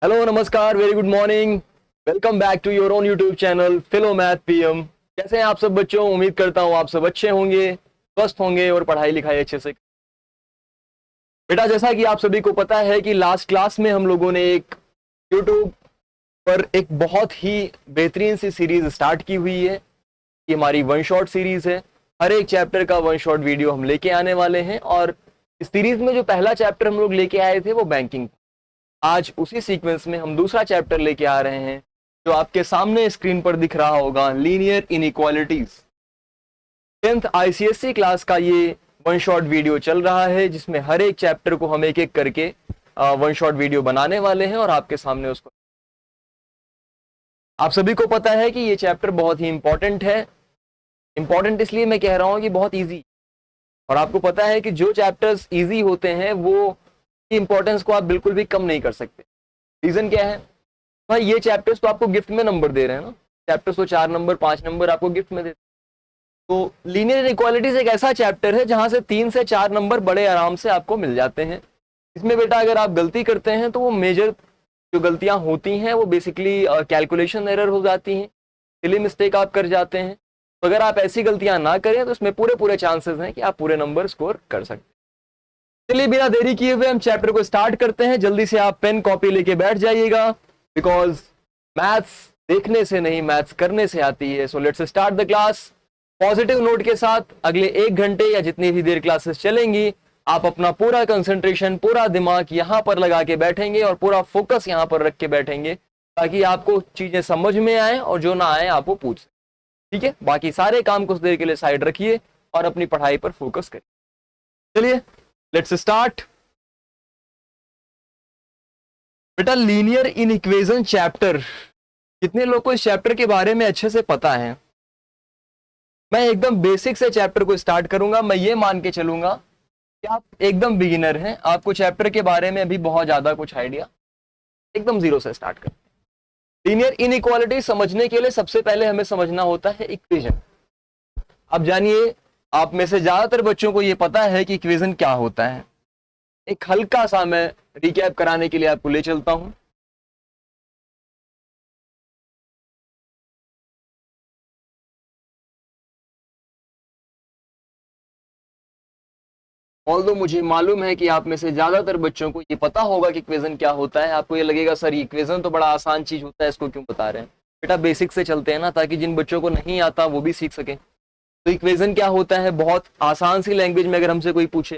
Hello नमस्कार very good morning. Welcome back to your own YouTube channel philo math PM. कैसे हैं आप सब बच्चों? उम्मीद करता हूं आप सब अच्छे होंगे, स्वस्थ होंगे और पढ़ाई लिखाई अच्छे से। बेटा जैसा कि आप सभी को पता है कि लास्ट क्लास में हम लोगों ने एक यूट्यूब पर एक बहुत ही बेहतरीन सी सीरीज स्टार्ट की हुई है। ये हमारी वन शॉट सीरीज है। हर एक चैप्टर का वन शॉट वीडियो हम लेके आने वाले हैं और इस सीरीज में जो पहला चैप्टर हम लोग लेके आए थे वो बैंकिंग। आज उसी सीक्वेंस में हम दूसरा चैप्टर लेके आ रहे हैं जो आपके सामने स्क्रीन पर दिख रहा होगा, linear inequalities. 10th ICSC class का ये वन शॉट वीडियो चल रहा है जिसमें हर एक चैप्टर को हम एक एक करके वन शॉट वीडियो बनाने वाले हैं और आपके सामने उसको। आप सभी को पता है कि ये चैप्टर बहुत ही इंपॉर्टेंट है। इंपॉर्टेंट इसलिए मैं कह रहा हूं कि बहुत इजी, और आपको पता है कि जो चैप्टर्स इजी होते हैं वो इंपॉर्टेंस को आप बिल्कुल भी कम नहीं कर सकते। रीजन क्या है भाई? ये चैप्टर्स तो आपको गिफ्ट में नंबर दे रहे हैं ना। चैप्टर्स तो 4 नंबर 5 नंबर आपको गिफ्ट में देते हैं। तो लीनियर इनइक्वालिटीज एक ऐसा चैप्टर है जहां से 3 से 4 नंबर बड़े आराम से आपको मिल जाते हैं। इसमें बेटा अगर आप गलती करते हैं तो वो मेजर जो गलतियां होती हैं वो बेसिकली कैलकुलेशन एरर हो जाती हैं, सिली मिस्टेक आप कर जाते हैं। तो अगर आप ऐसी गलतियां ना करें तो इसमें पूरे पूरे चांसेस हैं कि आप पूरे नंबर स्कोर कर सकते हैं। चलिए बिना देरी किए हुए हम चैप्टर को स्टार्ट करते हैं। जल्दी से आप पेन कॉपी लेके बैठ जाइएगा, बिकॉज मैथ्स देखने से नहीं मैथ्स करने से आती है। So let's start the class positive note के साथ। अगले 1 घंटे या जितनी भी देर क्लासेस चलेंगी आप अपना पूरा कंसंट्रेशन, पूरा दिमाग यहां पर लगा के बैठेंगे और पूरा फोकस यहां पर रख के बैठेंगे ताकि आपको चीजें समझ में आए और जो ना आए आप वो पूछ सकें। ठीक है, बाकी सारे काम कुछ देर के लिए साइड रखिए और अपनी पढ़ाई पर फोकस करिए। चलिए लेट्स स्टार्ट। बेटा लीनियर इन इक्वेशन चैप्टर, कितने लोग को इस चैप्टर के बारे में अच्छे से पता है? मैं एकदम बेसिक से चैप्टर को स्टार्ट करूंगा। मैं ये मान के चलूंगा कि आप एकदम बिगिनर हैं, आपको चैप्टर के बारे में अभी बहुत ज्यादा कुछ आइडिया, एकदम जीरो से स्टार्ट करते हैं। लीनियर इनइक्वालिटी समझने के लिए सबसे पहले हमें समझना होता है इक्वेशन। अब जानिए, आप में से ज्यादातर बच्चों को यह पता है कि इक्वेशन क्या होता है। एक हल्का सा मैं रिकैप कराने के लिए आपको ले चलता हूं। ऑल्दो मुझे मालूम है कि आप में से ज्यादातर बच्चों को ये पता होगा कि इक्वेशन क्या होता है। आपको ये लगेगा सर ये इक्वेशन तो बड़ा आसान चीज होता है, इसको क्यों बता रहे हैं? बेटा बेसिक से चलते हैं ना, ताकि जिन बच्चों को नहीं आता वो भी सीख सके। तो इक्वेशन क्या होता है, बहुत आसान सी लैंग्वेज में अगर हमसे कोई पूछे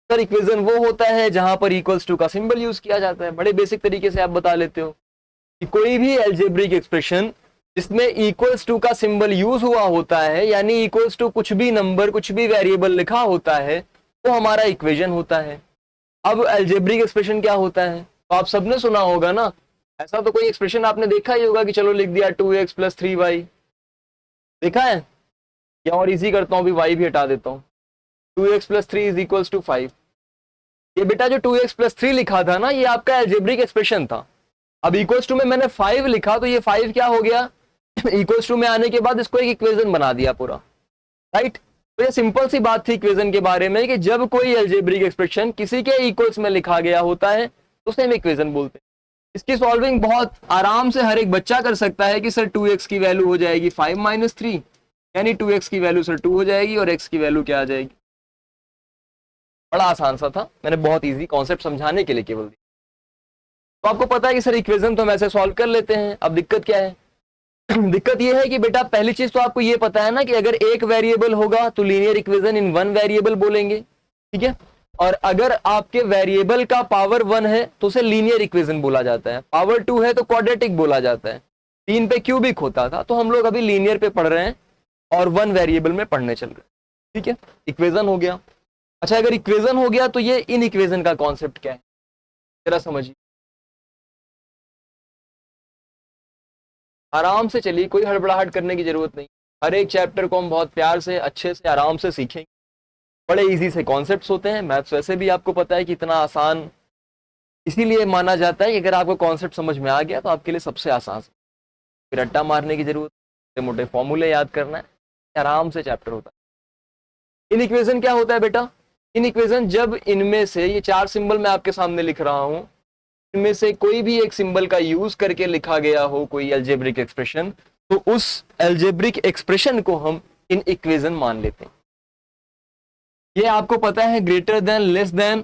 सर इक्वेशन वो होता है जहां पर इक्वल्स टू का सिंबल यूज किया जाता है। बड़े बेसिक तरीके से आप बता लेते हो कि कोई भी एल्जेब्रिक एक्सप्रेशन जिसमें इक्वल्स टू का सिंबल यूज हुआ होता है, यानी इक्वल्स टू कुछ भी नंबर, कुछ भी वेरिएबल लिखा होता है, वो हमारा इक्वेशन होता है। अब एल्जेब्रिक एक्सप्रेशन क्या होता है तो आप सबने सुना होगा ना। ऐसा तो कोई एक्सप्रेशन आपने देखा ही होगा कि चलो लिख दिया 2x + 3y, देखा है? या और इजी करता हूं, भी y भी हटा देता हूं। 2x + 3 = 5। ये बेटा जो 2x + 3 लिखा था ना, ये आपका एल्जेब्रिक एक्सप्रेशन था। अब इक्वल्स टू में मैंने 5 लिखा तो ये 5 क्या हो गया इक्वल्स टू में आने के बाद इसको एक इक्वेशन बना दिया पूरा, राइट? तो ये सिंपल सी बात थी इक्वेशन के बारे में कि जब कोई एल्जेब्रिक एक्सप्रेशन किसी के इक्वल्स में लिखा गया होता है तो उसे हम इक्वेशन बोलते हैं। इसकी सॉल्विंग बहुत आराम से हर एक बच्चा कर सकता है कि सर 2x की वैल्यू हो जाएगी 5 - 3, यानी 2x की वैल्यू सर 2 हो जाएगी और x की वैल्यू क्या आ जाएगी। बड़ा आसान सा था, मैंने बहुत इजी कॉन्सेप्ट समझाने के लिए केवल दिया। तो आपको पता है कि सर इक्वेशन तो हम ऐसे सॉल्व कर लेते हैं। अब दिक्कत क्या है दिक्कत यह है कि बेटा पहली चीज तो आपको यह पता है ना कि अगर एक वेरिएबल होगा तो linear equation in one variable बोलेंगे, ठीक है? और अगर आपके वेरिएबल का पावर 1 है तो उसे लीनियर इक्वेशन बोला जाता है, पावर 2 है तो क्वाड्रेटिक बोला जाता है, 3 पे क्यूबिक होता था। तो हम लोग अभी लीनियर पे पढ़ रहे हैं और 1 वेरिएबल में पढ़ने चल रहे हैं, ठीक है? इक्वेशन हो गया। अच्छा, अगर इक्वेशन हो गया तो ये इन इक्वेशन का कॉन्सेप्ट क्या है जरा समझिए। आराम से चलिए, कोई हड़बड़ाहट करने की जरूरत नहीं। हर एक चैप्टर को हम बहुत प्यार से, अच्छे से, आराम से सीखेंगे। बड़े इजी से कॉन्सेप्ट्स होते हैं। मैथ्स वैसे भी आपको पता है कि इतना आसान इसीलिए माना जाता है कि अगर आपको कॉन्सेप्ट समझ में आ गया तो आपके लिए सबसे आसान। फिर रट्टा मारने की जरूरत, छोटे मोटे फॉर्मूले याद करना है, आराम से चैप्टर होता है। इन इक्वेशन क्या होता है बेटा? इन इक्वेशन जब इनमें से ये 4 सिंबल मैं आपके सामने लिख रहा हूं, इनमें से कोई भी एक सिंबल का यूज करके लिखा गया हो कोई एल्जेब्रिक एक्सप्रेशन, तो उस एल्जेब्रिक एक्सप्रेशन को हम इन इक्वेशन मान लेते हैं। ये आपको पता है greater than, less than,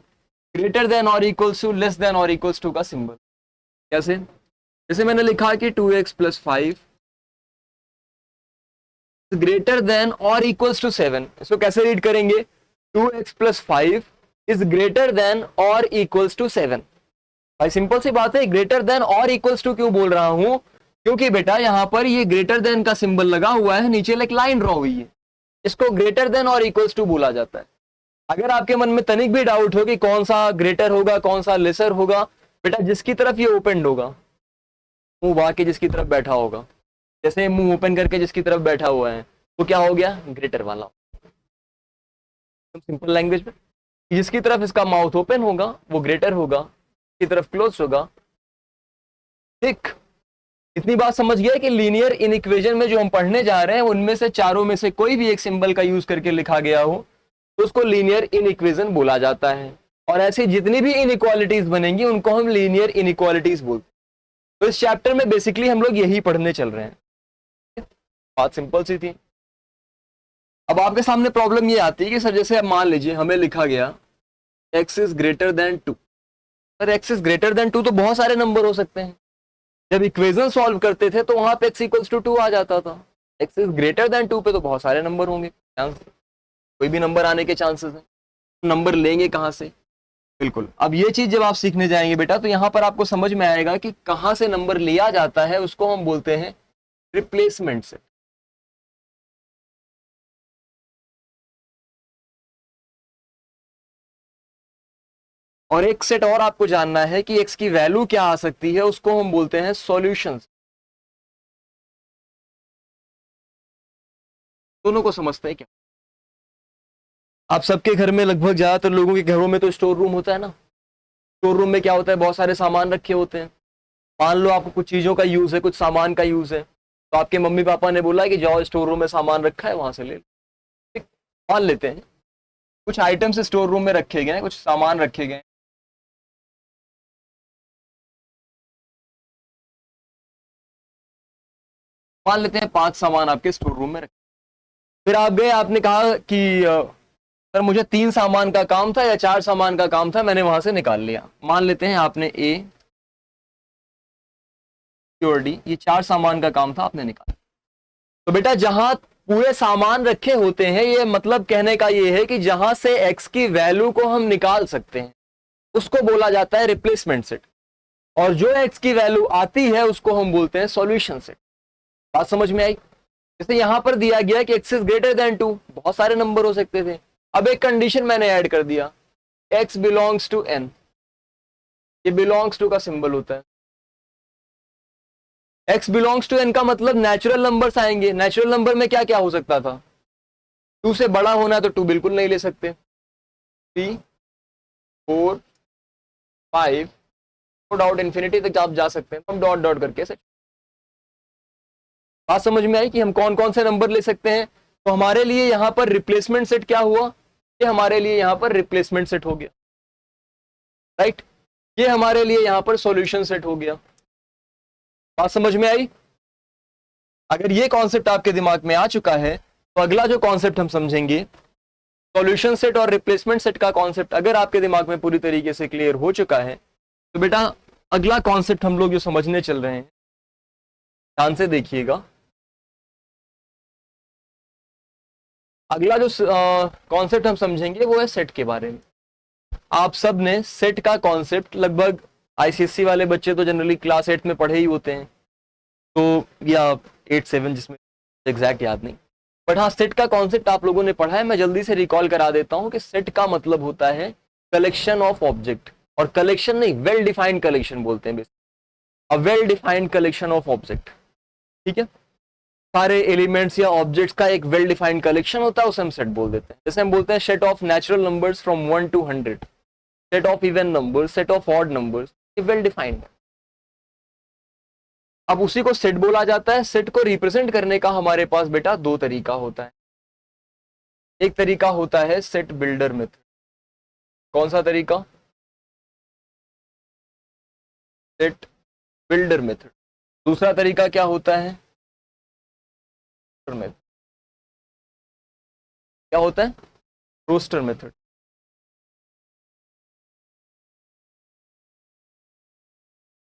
greater than और इक्वल्स टू, लेस देन और इक्वल्स टू का सिंबल। कैसे? जैसे मैंने लिखा कि 2x + 5 ग्रेटर देन और इक्वल्स टू 7। इसको कैसे रीड करेंगे? 2x + 5 इज ग्रेटर देन और इक्वल्स टू 7। भाई सिंपल सी बात है, ग्रेटर देन और इक्वल्स टू क्यों बोल रहा हूं? क्योंकि बेटा यहां पर ये ग्रेटर देन का सिंबल लगा हुआ है, नीचे एक लाइन ड्रॉ हुई है, इसको ग्रेटर देन और इक्वल्स टू बोला जाता है। अगर आपके मन में तनिक भी डाउट हो कि कौन सा ग्रेटर होगा कौन सा लेसर होगा, बेटा जिसकी तरफ ये ओपन होगा, मुंह बा के जिसकी तरफ बैठा होगा, जैसे मुंह ओपन करके जिसकी तरफ बैठा हुआ है, वो क्या हो गया? ग्रेटर वाला। सिंपल लैंग्वेज में जिसकी तरफ इसका माउथ ओपन होगा वो ग्रेटर होगा, की तरफ क्लोज होगा। ठीक, इतनी बात समझ गया कि लीनियर इन इक्वेशन में जो हम पढ़ने जा रहे हैं उनमें से चारों में से कोई भी एक सिंबल का यूज करके लिखा गया हो तो उसको लीनियर इन इक्वेशन बोला जाता है। और ऐसी जितनी भी इनइक्वालिटीज बनेंगी उनको हम लीनियर इनइक्वालिटीज बोलते हैं। तो इस चैप्टर में बेसिकली हम लोग यही पढ़ने चल रहे हैं। बात सिंपल सी थी। अब आपके सामने प्रॉब्लम ये आती है कि सर जैसे अब मान लीजिए हमें लिखा गया x is greater then 2। Sir x is greater then 2 तो बहुत सारे नंबर हो सकते हैं। जब इक्वेशन सॉल्व करते थे तो वहां पे x = 2 आ जाता था। x इज ग्रेटर देन 2 पे तो बहुत सारे नंबर होंगे, कोई भी नंबर आने के चांसेस हैं। नंबर लेंगे कहां से? बिल्कुल, अब ये चीज जब आप सीखने जाएंगे बेटा तो यहां पर आपको समझ में आएगा कि कहां से नंबर लिया जाता है, उसको हम बोलते हैं रिप्लेसमेंट सेट। और एक सेट और आपको जानना है कि x की वैल्यू क्या आ सकती है, उसको हम बोलते हैं सॉल्यूशंस। दोनों को समझते हैं क्या? आप सबके घर में, लगभग ज्यादातर लोगों के घरों में तो स्टोर रूम होता है ना। स्टोर रूम में क्या होता है? बहुत सारे सामान रखे होते हैं। मान लो आपको कुछ चीजों का यूज है, कुछ सामान का यूज है, तो आपके मम्मी पापा ने बोला कि जाओ स्टोर रूम में सामान रखा है वहां से ले लो। ठीक, मान लेते हैं कुछ आइटम्स स्टोर रूम में रखे गए हैं, कुछ सामान रखे गए हैं। मान लेते हैं 5 सामान आपके स्टोर रूम में रखे। फिर आप गए, आपने कहा कि सर मुझे 3 सामान का काम था या 4 सामान का काम था, मैंने वहां से निकाल लिया। मान लेते हैं आपने ए और डी, ये 4 सामान का काम था, आपने निकाला। तो बेटा जहां पूरे सामान रखे होते हैं, ये मतलब कहने का ये है कि जहां से एक्स की वैल्यू को हम निकाल सकते हैं उसको बोला जाता है रिप्लेसमेंट सेट। और जो एक्स की वैल्यू आती है उसको हम बोलते हैं सॉल्यूशन सेट। बात समझ में आई? जैसे यहां पर दिया गया कि x इज ग्रेटर देन 2, बहुत सारे नंबर हो सकते थे। अब एक कंडीशन मैंने ऐड कर दिया, x बिलोंग्स टू n। ये बिलोंग्स टू का सिंबल होता है। x बिलोंग्स टू n का मतलब नेचुरल नंबर्स आएंगे। नेचुरल नंबर में क्या क्या हो सकता था? 2 से बड़ा होना है तो 2 बिल्कुल नहीं ले सकते। 3, 4, 5, नो डाउट इन्फिनिटी तक आप जा सकते हैं। हम डॉट डॉट करके बात समझ में आई कि हम कौन कौन से नंबर ले सकते हैं। तो हमारे लिए यहां पर रिप्लेसमेंट सेट क्या हुआ? ये हमारे लिए यहां पर रिप्लेसमेंट सेट हो गया, राइट। ये हमारे लिए यहां पर सॉल्यूशन सेट हो गया। बात समझ में आई? अगर ये कॉन्सेप्ट आपके दिमाग में आ चुका है तो अगला जो कॉन्सेप्ट हम समझेंगे, सॉल्यूशन सेट और रिप्लेसमेंट सेट का कॉन्सेप्ट अगर आपके दिमाग में पूरी तरीके से क्लियर हो चुका है तो बेटा अगला कॉन्सेप्ट हम लोग जो समझने चल रहे हैं, ध्यान से देखिएगा। अगला जो कॉन्सेप्ट हम समझेंगे वो है सेट के बारे में। आप सब ने सेट का कॉन्सेप्ट, लगभग आईसीएससी वाले बच्चे तो जनरली क्लास 8 में पढ़े ही होते हैं, तो या 8-7, जिसमें एग्जैक्ट याद नहीं, बट हाँ सेट का कॉन्सेप्ट आप लोगों ने पढ़ा है। मैं जल्दी से रिकॉल करा देता हूं कि सेट का मतलब होता है कलेक्शन ऑफ ऑब्जेक्ट। और कलेक्शन नहीं, वेल डिफाइंड कलेक्शन बोलते हैं, a well defined collection of object. ठीक है, सारे एलिमेंट्स या ऑब्जेक्ट्स का एक वेल डिफाइंड कलेक्शन होता है, उसे हम सेट बोल देते हैं। जैसे हम बोलते हैं set of natural numbers from 1 to 100, set of even numbers, set of odd numbers, ये वेल डिफाइंड है। अब उसी को सेट बोला जाता है। सेट को रिप्रेजेंट करने का हमारे पास बेटा 2 तरीका होता है। एक तरीका होता है सेट बिल्डर मेथड। कौन सा तरीका? Set builder method. दूसरा तरीका क्या होता है, क्या होता है, roster method.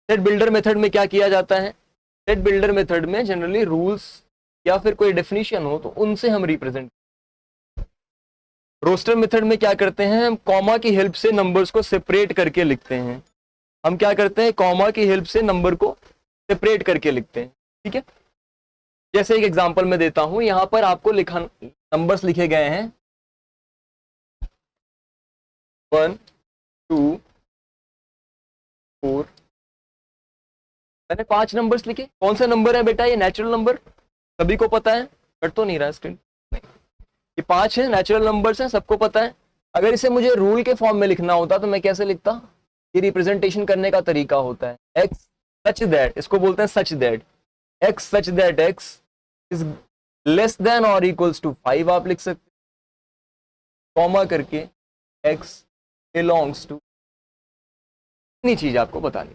Set builder method में क्या किया जाता है, सेट बिल्डर मेथड में जनरली रूल्स या फिर कोई डेफिनेशन हो तो उनसे हम रिप्रेजेंट। रोस्टर मेथड में क्या करते हैं, हम कॉमा की हेल्प से नंबर्स को सेपरेट करके लिखते हैं। हम क्या करते हैं, कॉमा की हेल्प से नंबर को सेपरेट करके लिखते हैं। ठीक है, जैसे एक एग्जांपल मैं देता हूं, यहां पर आपको लिखा नंबर्स लिखे गए हैं 1 2 4, मैंने 5 नंबर्स लिखे। कौन से नंबर है बेटा, ये नेचुरल नंबर सभी को पता है, कट तो नहीं रहा स्क्रीन, ये 5 है, नेचुरल नंबर्स हैं, सबको पता है। अगर इसे मुझे रूल के फॉर्म में लिखना होता तो मैं कैसे लिखता, ये रिप्रेजेंटेशन करने का तरीका होता है, एक्स सच दैट, इसको बोलते हैं such that, x such that x is less than और इक्वल्स टू 5 आप लिख सकते, कॉमा करके एक्स बिलोंग्स टू, इतनी चीज आपको बतानी।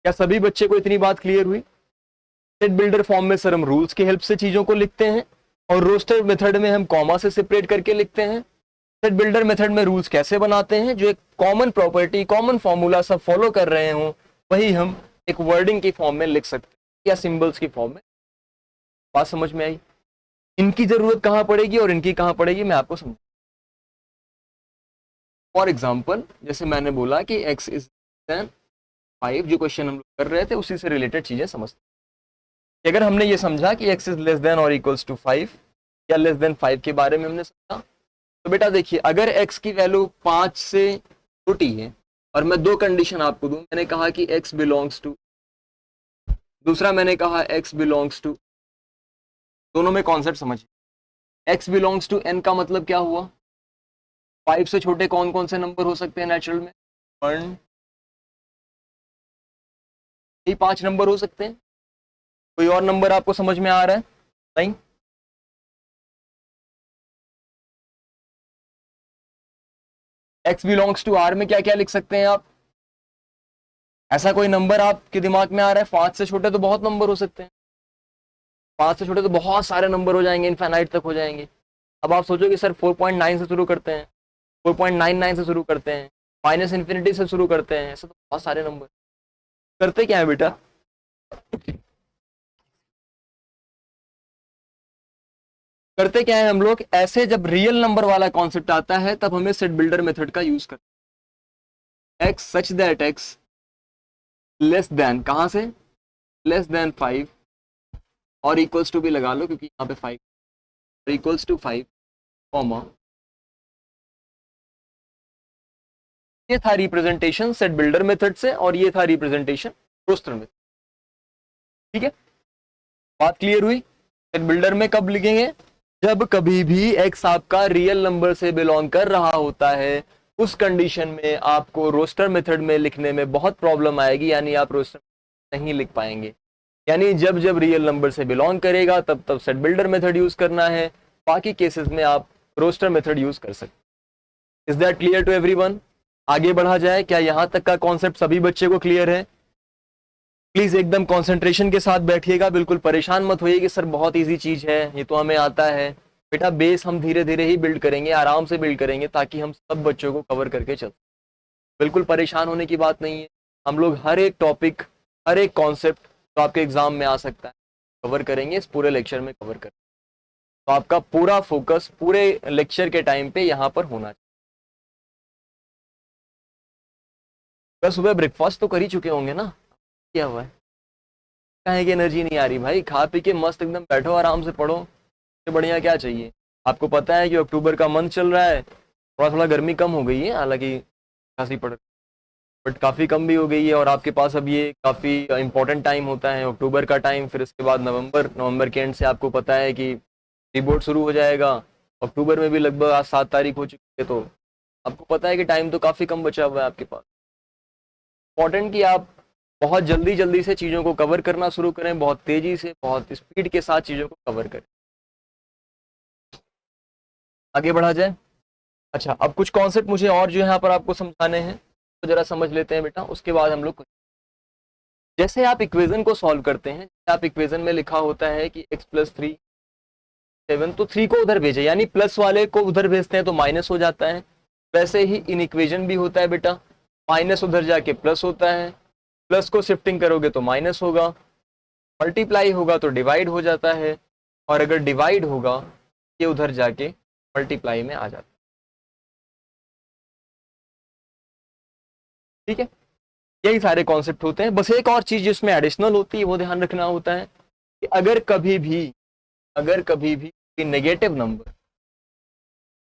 क्या सभी बच्चे को इतनी बात क्लियर हुई। सेट बिल्डर फॉर्म में सर हम रूल्स की हेल्प से चीजों को लिखते हैं और रोस्टर मेथड में हम कॉमा से सेपरेट करके लिखते हैं। सेट बिल्डर मेथड में रूल्स कैसे बनाते हैं, जो एक कॉमन प्रॉपर्टी कॉमन फॉर्मूला सब फॉलो कर रहे हो वही हम एक वर्डिंग की फॉर्म में लिख सकते हैं या सिंबल्स की फॉर्म में। बात समझ में आई, इनकी जरूरत कहां पड़ेगी और इनकी कहां पड़ेगी मैं आपको समझ। फॉर एग्जाम्पल जैसे मैंने बोला कि x इज 5, जो क्वेश्चन हम लोग कर रहे थे उसी से रिलेटेड चीजें समझते हैं। अगर हमने ये समझा कि x इज लेस देन और इक्वल्स टू 5 या लेस देन 5 के बारे में हमने समझा, तो बेटा देखिए अगर x की वैल्यू 5 से छोटी है और मैं दो कंडीशन आपको दूं, मैंने कहा कि x बिलोंग्स टू, दूसरा मैंने कहा x बिलोंग्स टू, दोनों में कॉन्सेप्ट समझिए। x बिलोंग्स टू n का मतलब क्या हुआ, 5 से छोटे कौन कौन से नंबर हो सकते हैं नेचुरल में, 1, ये 5 नंबर हो सकते हैं। कोई और नंबर आपको समझ में आ रहा है, नहीं? x बिलोंग्स टू r में क्या क्या लिख सकते हैं आप, ऐसा कोई नंबर आपके दिमाग में आ रहा है? 5 से छोटे तो बहुत नंबर हो सकते हैं, 5 से छोटे तो बहुत सारे नंबर हो जाएंगे, इनफाइनाइट तक हो जाएंगे। अब आप सोचो कि सर 4.9 से शुरू करते हैं, 4.99 से शुरू करते हैं, माइनस इन्फिनिटी से शुरू करते हैं, ऐसे तो बहुत सारे नंबर। करते क्या है बेटा, करते क्या है हम लोग, ऐसे जब रियल नंबर वाला कॉन्सेप्ट आता है तब हमें सेट बिल्डर मेथड का यूज करते हैं। X such that x less than, कहां से, लेस देन 5 और इक्वल्स टू भी लगा लो क्योंकि यहाँ पे 5 इक्वल्स टू 5 कॉमा, ये था रिप्रेजेंटेशन सेट बिल्डर मेथड से और ये था रिप्रेजेंटेशन रोस्टर मेथड। ठीक है, बात क्लियर हुई। सेट बिल्डर में कब लिखेंगे, जब कभी भी x आपका रियल नंबर से बिलोंग कर रहा होता है, उस कंडीशन में आपको रोस्टर मेथड में लिखने में बहुत प्रॉब्लम आएगी, यानी आप रोस्टर नहीं लिख पाएंगे। यानी जब जब रियल नंबर से बिलोंग करेगा तब तब सेट बिल्डर मेथड यूज करना है, बाकी केसेस में आप रोस्टर मेथड यूज कर सकते। Is that clear to everyone? आगे बढ़ा जाए, क्या यहां तक का कॉन्सेप्ट सभी बच्चे को क्लियर है? प्लीज एकदम कंसंट्रेशन के साथ बैठिएगा, बिल्कुल परेशान मत होइए कि सर बहुत इजी चीज है, ये तो हमें आता है। बेटा बेस हम धीरे धीरे ही बिल्ड करेंगे, आराम से बिल्ड करेंगे ताकि हम सब बच्चों को कवर करके चल, बिल्कुल परेशान होने की बात नहीं है। हम लोग हर एक टॉपिक, हर एक कॉन्सेप्ट तो आपके एग्जाम में आ सकता है कवर करेंगे, इस पूरे लेक्चर में कवर करेंगे। तो आपका पूरा फोकस पूरे लेक्चर के टाइम पे यहाँ पर होना चाहिए। कल सुबह ब्रेकफास्ट तो कर ही चुके होंगे ना, क्या हुआ है, कहे की एनर्जी नहीं आ रही भाई, खा पी के मस्त एकदम बैठो आराम से पढ़ो, इससे बढ़िया क्या चाहिए। आपको पता है कि अक्टूबर का मंथ चल रहा है, थोड़ा थोड़ा गर्मी कम हो गई है, हालांकि खासी पड़, बट काफ़ी कम भी हो गई है। और आपके पास अब ये काफ़ी इंपॉर्टेंट टाइम होता है अक्टूबर का टाइम, फिर इसके बाद नवंबर के एंड से आपको पता है कि प्री बोर्ड शुरू हो जाएगा। अक्टूबर में भी लगभग आज 7 तारीख हो चुकी है, तो आपको पता है कि टाइम तो काफ़ी कम बचा हुआ है आपके पास। इंपॉर्टेंट कि आप बहुत जल्दी जल्दी से चीज़ों को कवर करना शुरू करें, बहुत तेज़ी से बहुत स्पीड के साथ चीज़ों को कवर करें। आगे बढ़ा जाए। अच्छा, अब कुछ कॉन्सेप्ट मुझे और जो यहाँ पर आपको समझाने हैं तो जरा समझ लेते हैं बेटा, उसके बाद हम लोग जैसे आप इक्वेशन को सॉल्व करते हैं, आप इक्वेशन में लिखा होता है कि x प्लस 3 7, तो 3 को उधर भेजे, यानी प्लस वाले को उधर भेजते हैं तो माइनस हो जाता है। वैसे ही इन इक्वेशन भी होता है बेटा, माइनस उधर जाके प्लस होता है, प्लस को शिफ्टिंग करोगे तो माइनस होगा, मल्टीप्लाई होगा तो डिवाइड हो जाता है, और अगर डिवाइड होगा ये उधर जाके मल्टीप्लाई में आ जाता है। ठीक है, यही सारे कॉन्सेप्ट होते हैं। बस एक और चीज जिसमें एडिशनल होती है वो ध्यान रखना होता है कि अगर कभी भी नेगेटिव नंबर,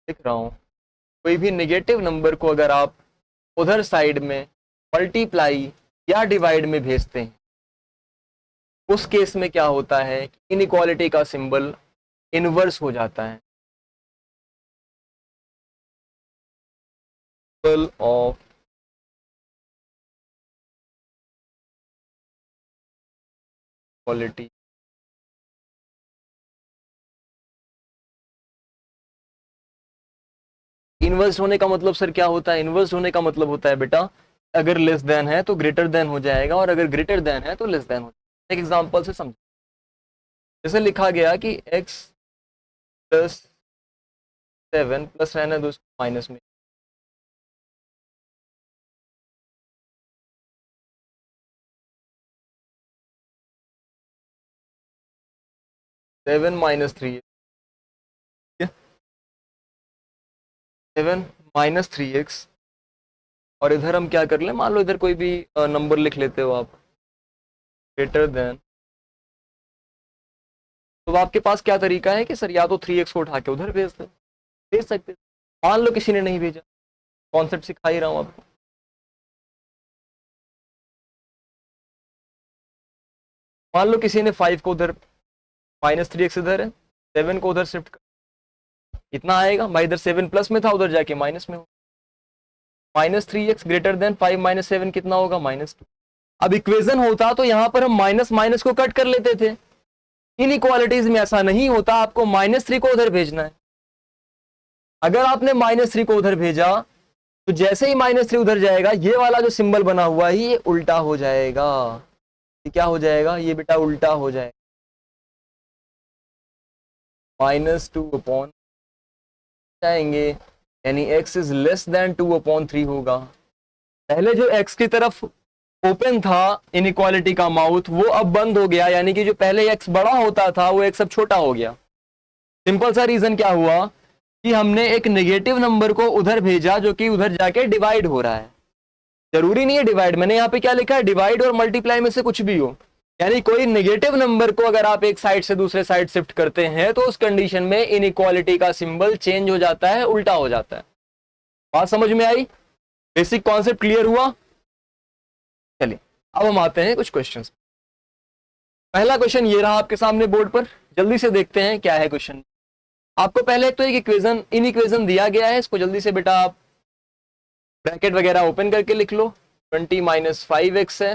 लिख रहा हूं, कोई भी नेगेटिव नंबर को अगर आप उधर साइड में मल्टीप्लाई या डिवाइड में भेजते हैं, उस केस में क्या होता है कि इनइक्वालिटी का सिंबल इनवर्स हो जाता है। सिंबल ऑफ इक्वालिटी इनवर्स होने का मतलब सर क्या होता है? इनवर्स होने का मतलब होता है बेटा, अगर लेस देन है तो ग्रेटर देन हो जाएगा, और अगर ग्रेटर देन है तो लेस देन हो जाएगा। एक एग्जांपल से समझो, जैसे लिखा गया कि x प्लस 7 प्लस रहने दो माइनस में, सेवन माइनस थ्री, 7 - 3x, और इधर हम क्या कर लें, मान लो इधर कोई भी नंबर लिख लेते हो आप, ग्रेटर देन, तो आपके पास क्या तरीका है कि सर या तो 3x को उठा के उधर भेज सकते। मान लो किसी ने नहीं भेजा, कॉन्सेप्ट सिखा ही रहा हूं आपको। मान लो किसी ने 5 को उधर, -3x इधर है, 7 को उधर शिफ्ट कर, कितना आएगा भाई? इधर 7 प्लस में था, उधर जाके माइनस में हो, -3x ग्रेटर देन 5 - 7 कितना होगा? -2। अब इक्वेशन होता तो यहां पर हम माइनस माइनस को कट कर लेते थे। इनइक्वालिटीज में ऐसा नहीं होता, आपको -3 को उधर भेजना है। अगर आपने -3 को उधर भेजा तो जैसे ही -3 उधर जाएगा, ये वाला जो सिंबल बना हुआ है ये उल्टा हो जाएगा। ये क्या हो जाएगा? ये बेटा उल्टा हो जाएगा, -2 जाएंगे, यानी x इज लेस देन 2/3 होगा। पहले जो x की तरफ ओपन था इनइक्वालिटी का माउथ, वो अब बंद हो गया, यानी कि जो पहले x बड़ा होता था वो x अब छोटा हो गया। सिंपल सा रीजन क्या हुआ कि हमने एक नेगेटिव नंबर को उधर भेजा जो कि उधर जाके डिवाइड हो रहा है। जरूरी नहीं है डिवाइड, मैंने यहाँ पे क्या लिखा है, डिवाइड और मल्टीप्लाई में से कुछ भी हो, यानी कोई नेगेटिव नंबर को अगर आप एक साइड से दूसरे साइड शिफ्ट करते हैं तो उस कंडीशन में इनइक्वालिटी का सिंबल चेंज हो जाता है, उल्टा हो जाता है। बात समझ में आई? बेसिक कॉन्सेप्ट क्लियर हुआ? चलिए अब हम आते हैं कुछ क्वेश्चंस। पहला क्वेश्चन ये रहा आपके सामने बोर्ड पर, जल्दी से देखते हैं क्या है क्वेश्चन। आपको पहले तो एक इक्वेशन, इन इक्वेशन दिया गया है, इसको जल्दी से बेटा आप ब्रैकेट वगैरह ओपन करके लिख लो। 20 - 5x है,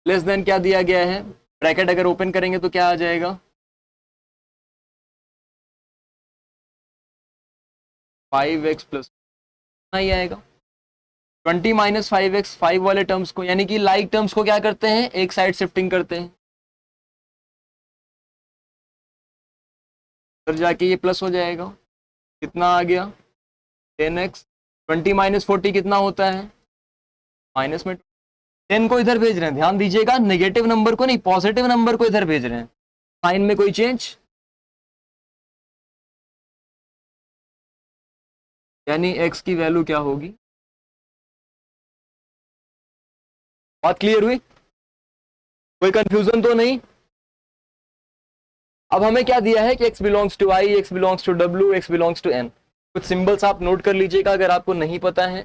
लेस देन क्या दिया गया है, ब्रैकेट अगर ओपन करेंगे तो क्या आ जाएगा, 5x प्लस ही आएगा। 20 - 5x, 5 वाले टर्म्स को, यानी कि लाइक टर्म्स को क्या करते हैं, एक साइड शिफ्टिंग करते हैं, फिर जाके ये प्लस हो जाएगा, कितना आ गया 10x। 20 - 40 कितना होता है, माइनस में 10 को इधर भेज रहे हैं, ध्यान दीजिएगा, नेगेटिव नंबर को नहीं, पॉजिटिव नंबर को इधर भेज रहे हैं। साइन में कोई चेंज, यानी x की वैल्यू क्या होगी। बात क्लियर हुई? कोई कंफ्यूजन तो नहीं? अब हमें क्या दिया है कि x belongs to i, x belongs to w, x belongs to n। कुछ सिंबल्स आप नोट कर लीजिएगा अगर आपको नहीं पता है।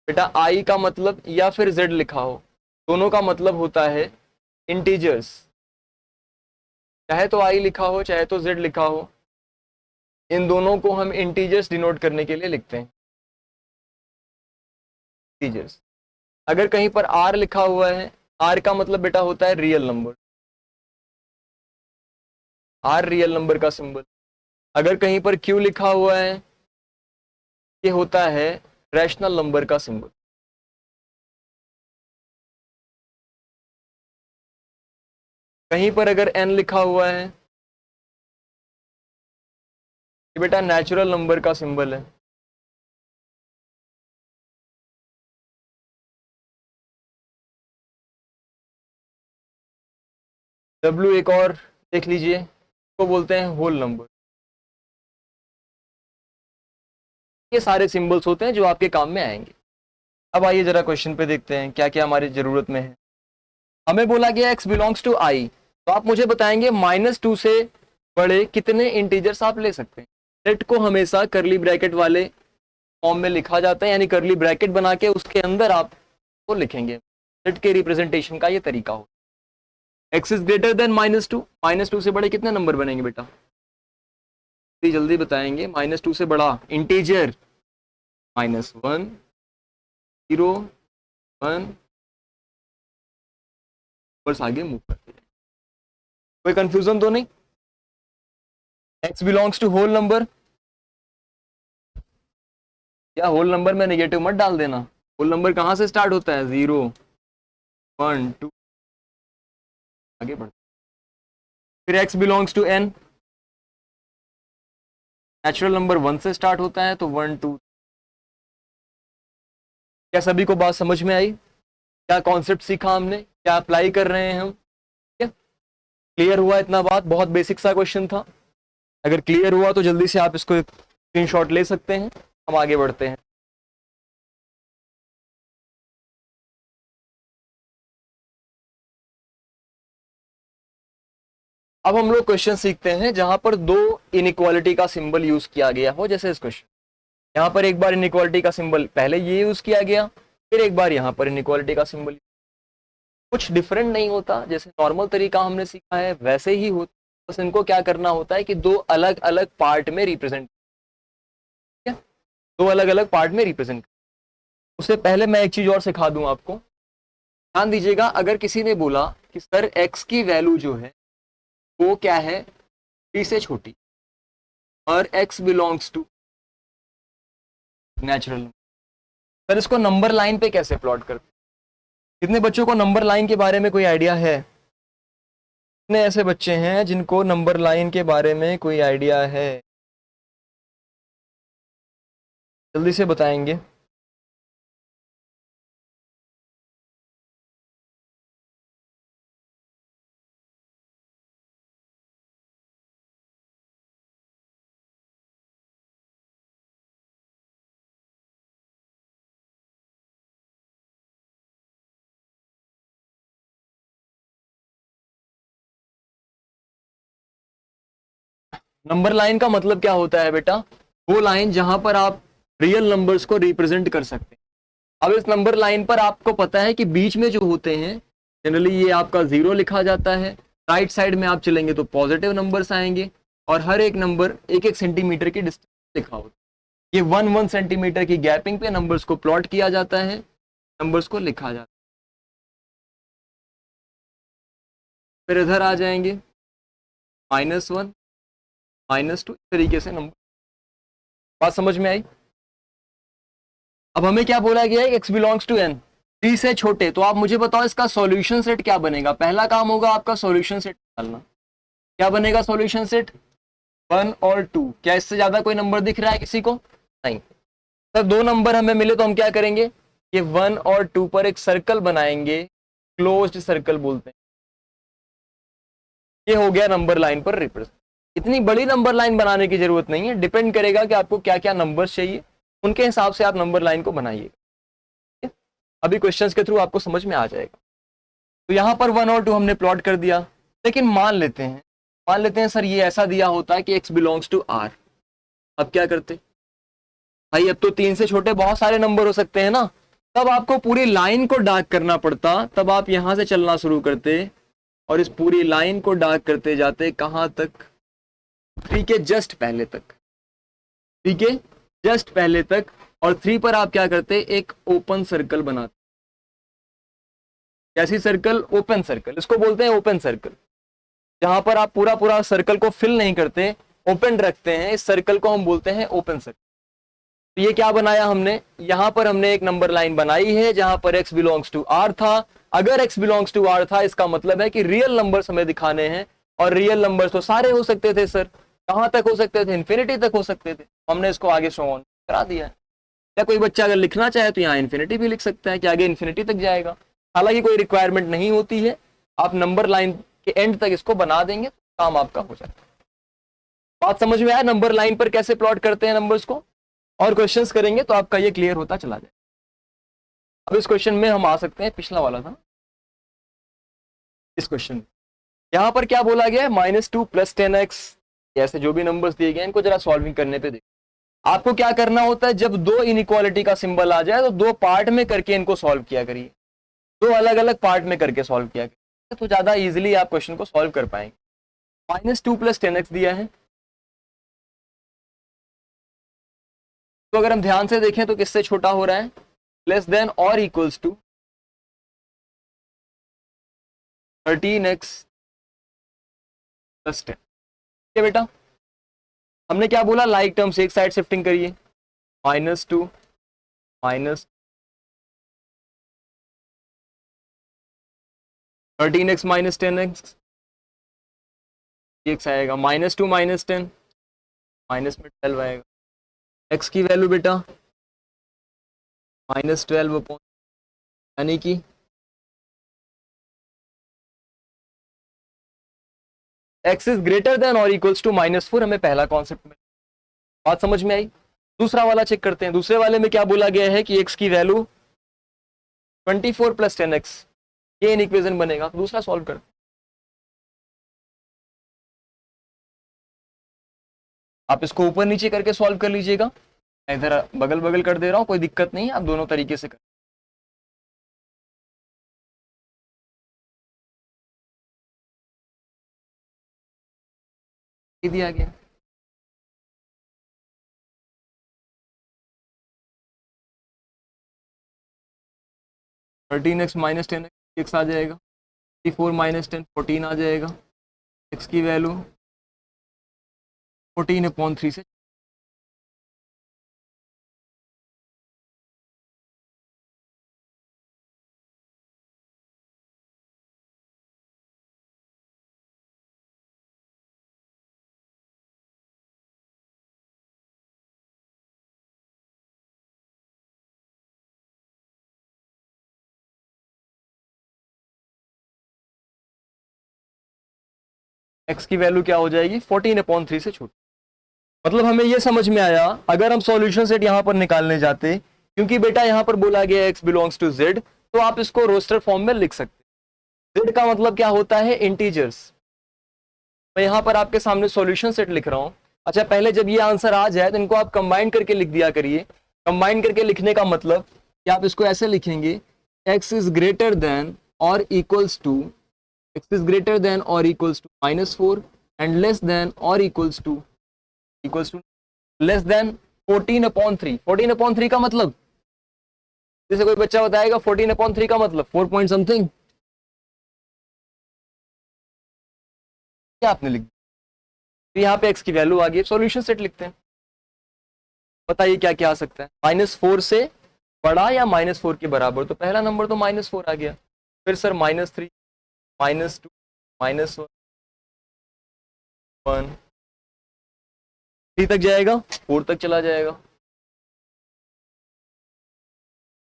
बेटा i का मतलब, या फिर z लिखा हो, दोनों का मतलब होता है इंटीजर्स। चाहे तो i लिखा हो चाहे तो z लिखा हो, इन दोनों को हम इंटीजर्स डिनोट करने के लिए लिखते हैं, इंटीजर्स। अगर कहीं पर r लिखा हुआ है, r का मतलब बेटा होता है real number, r real number का सिंबल। अगर कहीं पर q लिखा हुआ है, ये होता है रैशनल नंबर का सिंबल। कहीं पर अगर n लिखा हुआ है, ये बेटा नेचुरल नंबर का सिंबल है। W एक और देख लीजिए, इसको बोलते हैं होल नंबर। ये सारे सिंबल्स होते हैं जो आपके काम में आएंगे। अब आइए जरा क्वेश्चन पे देखते हैं क्या क्या हमारी जरूरत में है। हमें बोला गया x बिलोंग्स टू i, तो आप मुझे बताएंगे -2 से बड़े कितने इंटीजर्स आप ले सकते हैं। सेट को हमेशा करली ब्रैकेट वाले फॉर्म में लिखा जाता है, यानी करली ब्रैकेट बना के उसके अंदर आप वो लिखेंगे। सेट के रिप्रेजेंटेशन का ये तरीका हो। x इज ग्रेटर देन -2, -2 से बड़े कितने नंबर बनेंगे बेटा, जल्दी बताएंगे। -2 से बड़ा इंटीजर -1, 0, 1, बस आगे मूव करते हैं। कोई कंफ्यूजन तो नहीं। x belongs to whole number, या होल नंबर में नेगेटिव मत डाल देना। होल नंबर कहां से स्टार्ट होता है, 0, 1, 2, आगे बढ़ते। फिर x belongs to n, natural number 1 से स्टार्ट होता है, तो 1, 2। क्या सभी को बात समझ में आई? क्या कॉन्सेप्ट सीखा हमने, क्या अप्लाई कर रहे हैं हम? क्लियर हुआ इतना बात? बहुत बेसिक सा क्वेश्चन था। अगर क्लियर हुआ तो जल्दी से आप इसको स्क्रीनशॉट ले सकते हैं। हम आगे बढ़ते हैं। अब हम लोग क्वेश्चन सीखते हैं जहां पर दो इनइक्वालिटी का सिंबल यूज किया गया हो। जैसे इस क्वेश्चन, यहाँ पर एक बार इनइक्वालिटी का सिंबल पहले ये यूज किया गया, फिर एक बार यहाँ पर इनइक्वालिटी का सिंबल। कुछ डिफरेंट नहीं होता, जैसे नॉर्मल तरीका हमने सीखा है वैसे ही होता। बस इनको क्या करना होता है कि दो अलग अलग पार्ट में रिप्रेजेंट, दो अलग अलग पार्ट में रिप्रेजेंट। उससे पहले मैं एक चीज और सिखा दूं आपको, ध्यान दीजिएगा। अगर किसी ने बोला कि सर x की वैल्यू जो है वो क्या है, 3 से छोटी, और x belongs to natural, sir इसको नंबर लाइन पे कैसे प्लॉट करते? कितने बच्चों को नंबर लाइन के बारे में कोई आइडिया है? कितने ऐसे बच्चे हैं जिनको नंबर लाइन के बारे में कोई आइडिया है? जल्दी से बताएंगे। नंबर लाइन का मतलब क्या होता है बेटा? वो लाइन जहां पर आप रियल नंबर्स को रिप्रेजेंट कर सकते हैं। अब इस नंबर लाइन पर आपको पता है कि बीच में जो होते हैं जनरली ये आपका 0 लिखा जाता है। राइट साइड में आप चलेंगे तो पॉजिटिव नंबर्स आएंगे, और हर एक नंबर 1-1 सेंटीमीटर की डिस्टेंस लिखा होता है। ये 1-1 सेंटीमीटर की गैपिंग पे नंबर्स को प्लॉट किया जाता है, नंबर्स को लिखा जाता है। फिर इधर आ जाएंगे -1, -2, इस तरीके से नंबर। बात समझ में आई? अब हमें क्या बोला गया है, x बिलोंग्स टू n, 3 से छोटे। तो आप मुझे बताओ इसका सॉल्यूशन सेट क्या बनेगा? पहला काम होगा आपका सॉल्यूशन सेट निकालना। क्या बनेगा सॉल्यूशन सेट? 1 और 2। क्या इससे ज्यादा कोई नंबर दिख रहा है किसी को? नहीं। सर दो नंबर हमें मिले तो हम क्या करेंगे, ये 1 और 2 पर एक सर्कल बनाएंगे, क्लोज्ड सर्कल बोलते हैं। ये हो गया नंबर लाइन पर रिप्रेजेंट। इतनी बड़ी नंबर लाइन बनाने की जरूरत नहीं है, डिपेंड करेगा कि आपको क्या क्या नंबर्स चाहिए, उनके हिसाब से आप नंबर लाइन को बनाइए। अभी क्वेश्चंस के थ्रू आपको समझ में आ जाएगा। तो यहाँ पर 1 और 2 हमने प्लॉट कर दिया, लेकिन मान लेते हैं सर ये ऐसा दिया होता है कि x बिलोंग्स टू r। अब क्या करते भाई? अब तो 3 से छोटे बहुत सारे नंबर हो सकते हैं ना, तब आपको पूरी लाइन को डार्क करना पड़ता। तब आप यहां से चलना शुरू करते और इस पूरी लाइन को डार्क करते जाते, कहां तक? 3 के जस्ट पहले तक, 3 के जस्ट पहले तक। और 3 पर आप क्या करते, एक ओपन सर्कल बनाते। कैसी सर्कल? Open circle. इसको बोलते हैं ओपन सर्कल, जहां पर आप पूरा पूरा सर्कल को फिल नहीं करते, ओपन रखते हैं। इस सर्कल को हम बोलते हैं ओपन सर्कल। तो ये क्या बनाया हमने, यहां पर हमने एक नंबर लाइन बनाई है जहां पर x बिलोंग्स टू r था। अगर x बिलोंग्स टू r था, इसका मतलब है कि रियल नंबर्स हमें दिखाने हैं, और रियल नंबर्स तो सारे हो सकते थे सर। कहां तक हो सकते थे? इन्फिनिटी तक हो सकते थे। हमने इसको आगे शो ऑन करा दिया है। या कोई बच्चा अगर लिखना चाहे तो यहाँ इन्फिनिटी भी लिख सकता है कि आगे इन्फिनिटी तक जाएगा। हालांकि कोई रिक्वायरमेंट नहीं होती है, आप नंबर लाइन के एंड तक इसको बना देंगे तो काम आपका हो जाएगा। बात समझ में आया नंबर लाइन पर कैसे प्लॉट करते हैं नंबर्स को? और क्वेश्चंस करेंगे तो आपका ये क्लियर होता चला जाए। अब इस क्वेश्चन में हम आ सकते हैं, पिछला वाला था। इस क्वेश्चन यहां पर क्या बोला गया है? -2 + 10x, ऐसे जो भी नंबर्स दिए गए इनको जरा सॉल्विंग करने पे देखो। आपको क्या करना होता है, जब दो इनइक्वालिटी का सिंबल आ जाए तो दो पार्ट में करके इनको सॉल्व किया करिए, दो अलग अलग पार्ट में करके सॉल्व किया करिए, तो ज्यादा इजीली आप क्वेश्चन को सॉल्व कर पाएंगे। -2 + 10x दिया है, तो अगर हम ध्यान से देखें तो किससे छोटा हो रहा है? लेस देन और इक्वल्स टू 13x + 10। ठीक है बेटा, हमने क्या बोला? लाइक टर्म से एक साइड शिफ्टिंग करिए, -2 माइनस 13x - 10x, x आएगा -2 - 10, माइनस में 12 आएगा। x की वैल्यू बेटा -12 यानी कि x इज ग्रेटर देन और इक्वल्स टू -4। हमें पहला कॉन्सेप्ट में बात समझ में आई। दूसरा वाला चेक करते हैं। दूसरे वाले में क्या बोला गया है कि x की वैल्यू 24 + 10x, ये इन इक्वेशन बनेगा। दूसरा सॉल्व करते हैं। आप इसको ऊपर नीचे करके सॉल्व कर लीजिएगा, इधर बगल बगल कर दे रहा हूं, कोई दिक्कत नहीं है, आप दोनों तरीके से कर। दिया गया 13x - 10x, x आ जाएगा। 34 - 10 14 आ जाएगा। x की वैल्यू 14/3 से x की वैल्यू क्या हो जाएगी? 14/3 से छोटी। मतलब हमें यह समझ में आया, अगर हम सॉल्यूशन सेट यहां पर निकालने जाते, क्योंकि बेटा यहां पर बोला गया x बिलोंग्स टू z, तो आप इसको रोस्टर फॉर्म में लिख सकते। z का मतलब क्या होता है? इंटीजर्स। मैं यहां पर आपके सामने सॉल्यूशन सेट लिख रहा हूं। अच्छा, पहले जब ये आंसर आ जाए तो इनको आप कंबाइन करके लिख दिया करिए। कंबाइन करके लिखने का मतलब कि आप इसको ऐसे लिखेंगे, x इज ग्रेटर देन और equals to x is greater than or equals to -4 and less than or equals to less than 14/3। 14/3 का मतलब, जैसे कोई बच्चा बताएगा 14/3 का मतलब 4 पॉइंट समथिंग, क्या आपने लिख दिया। तो यहाँ पे x की वैल्यू आ गई। सॉल्यूशन सेट लिखते हैं। बताइए क्या क्या आ सकता है? -4 से बड़ा या -4 के बराबर? तो पहला नंबर तो -4 आ गया। फिर सर -3 -2 -1 3 तक जाएगा, 4 तक चला जाएगा,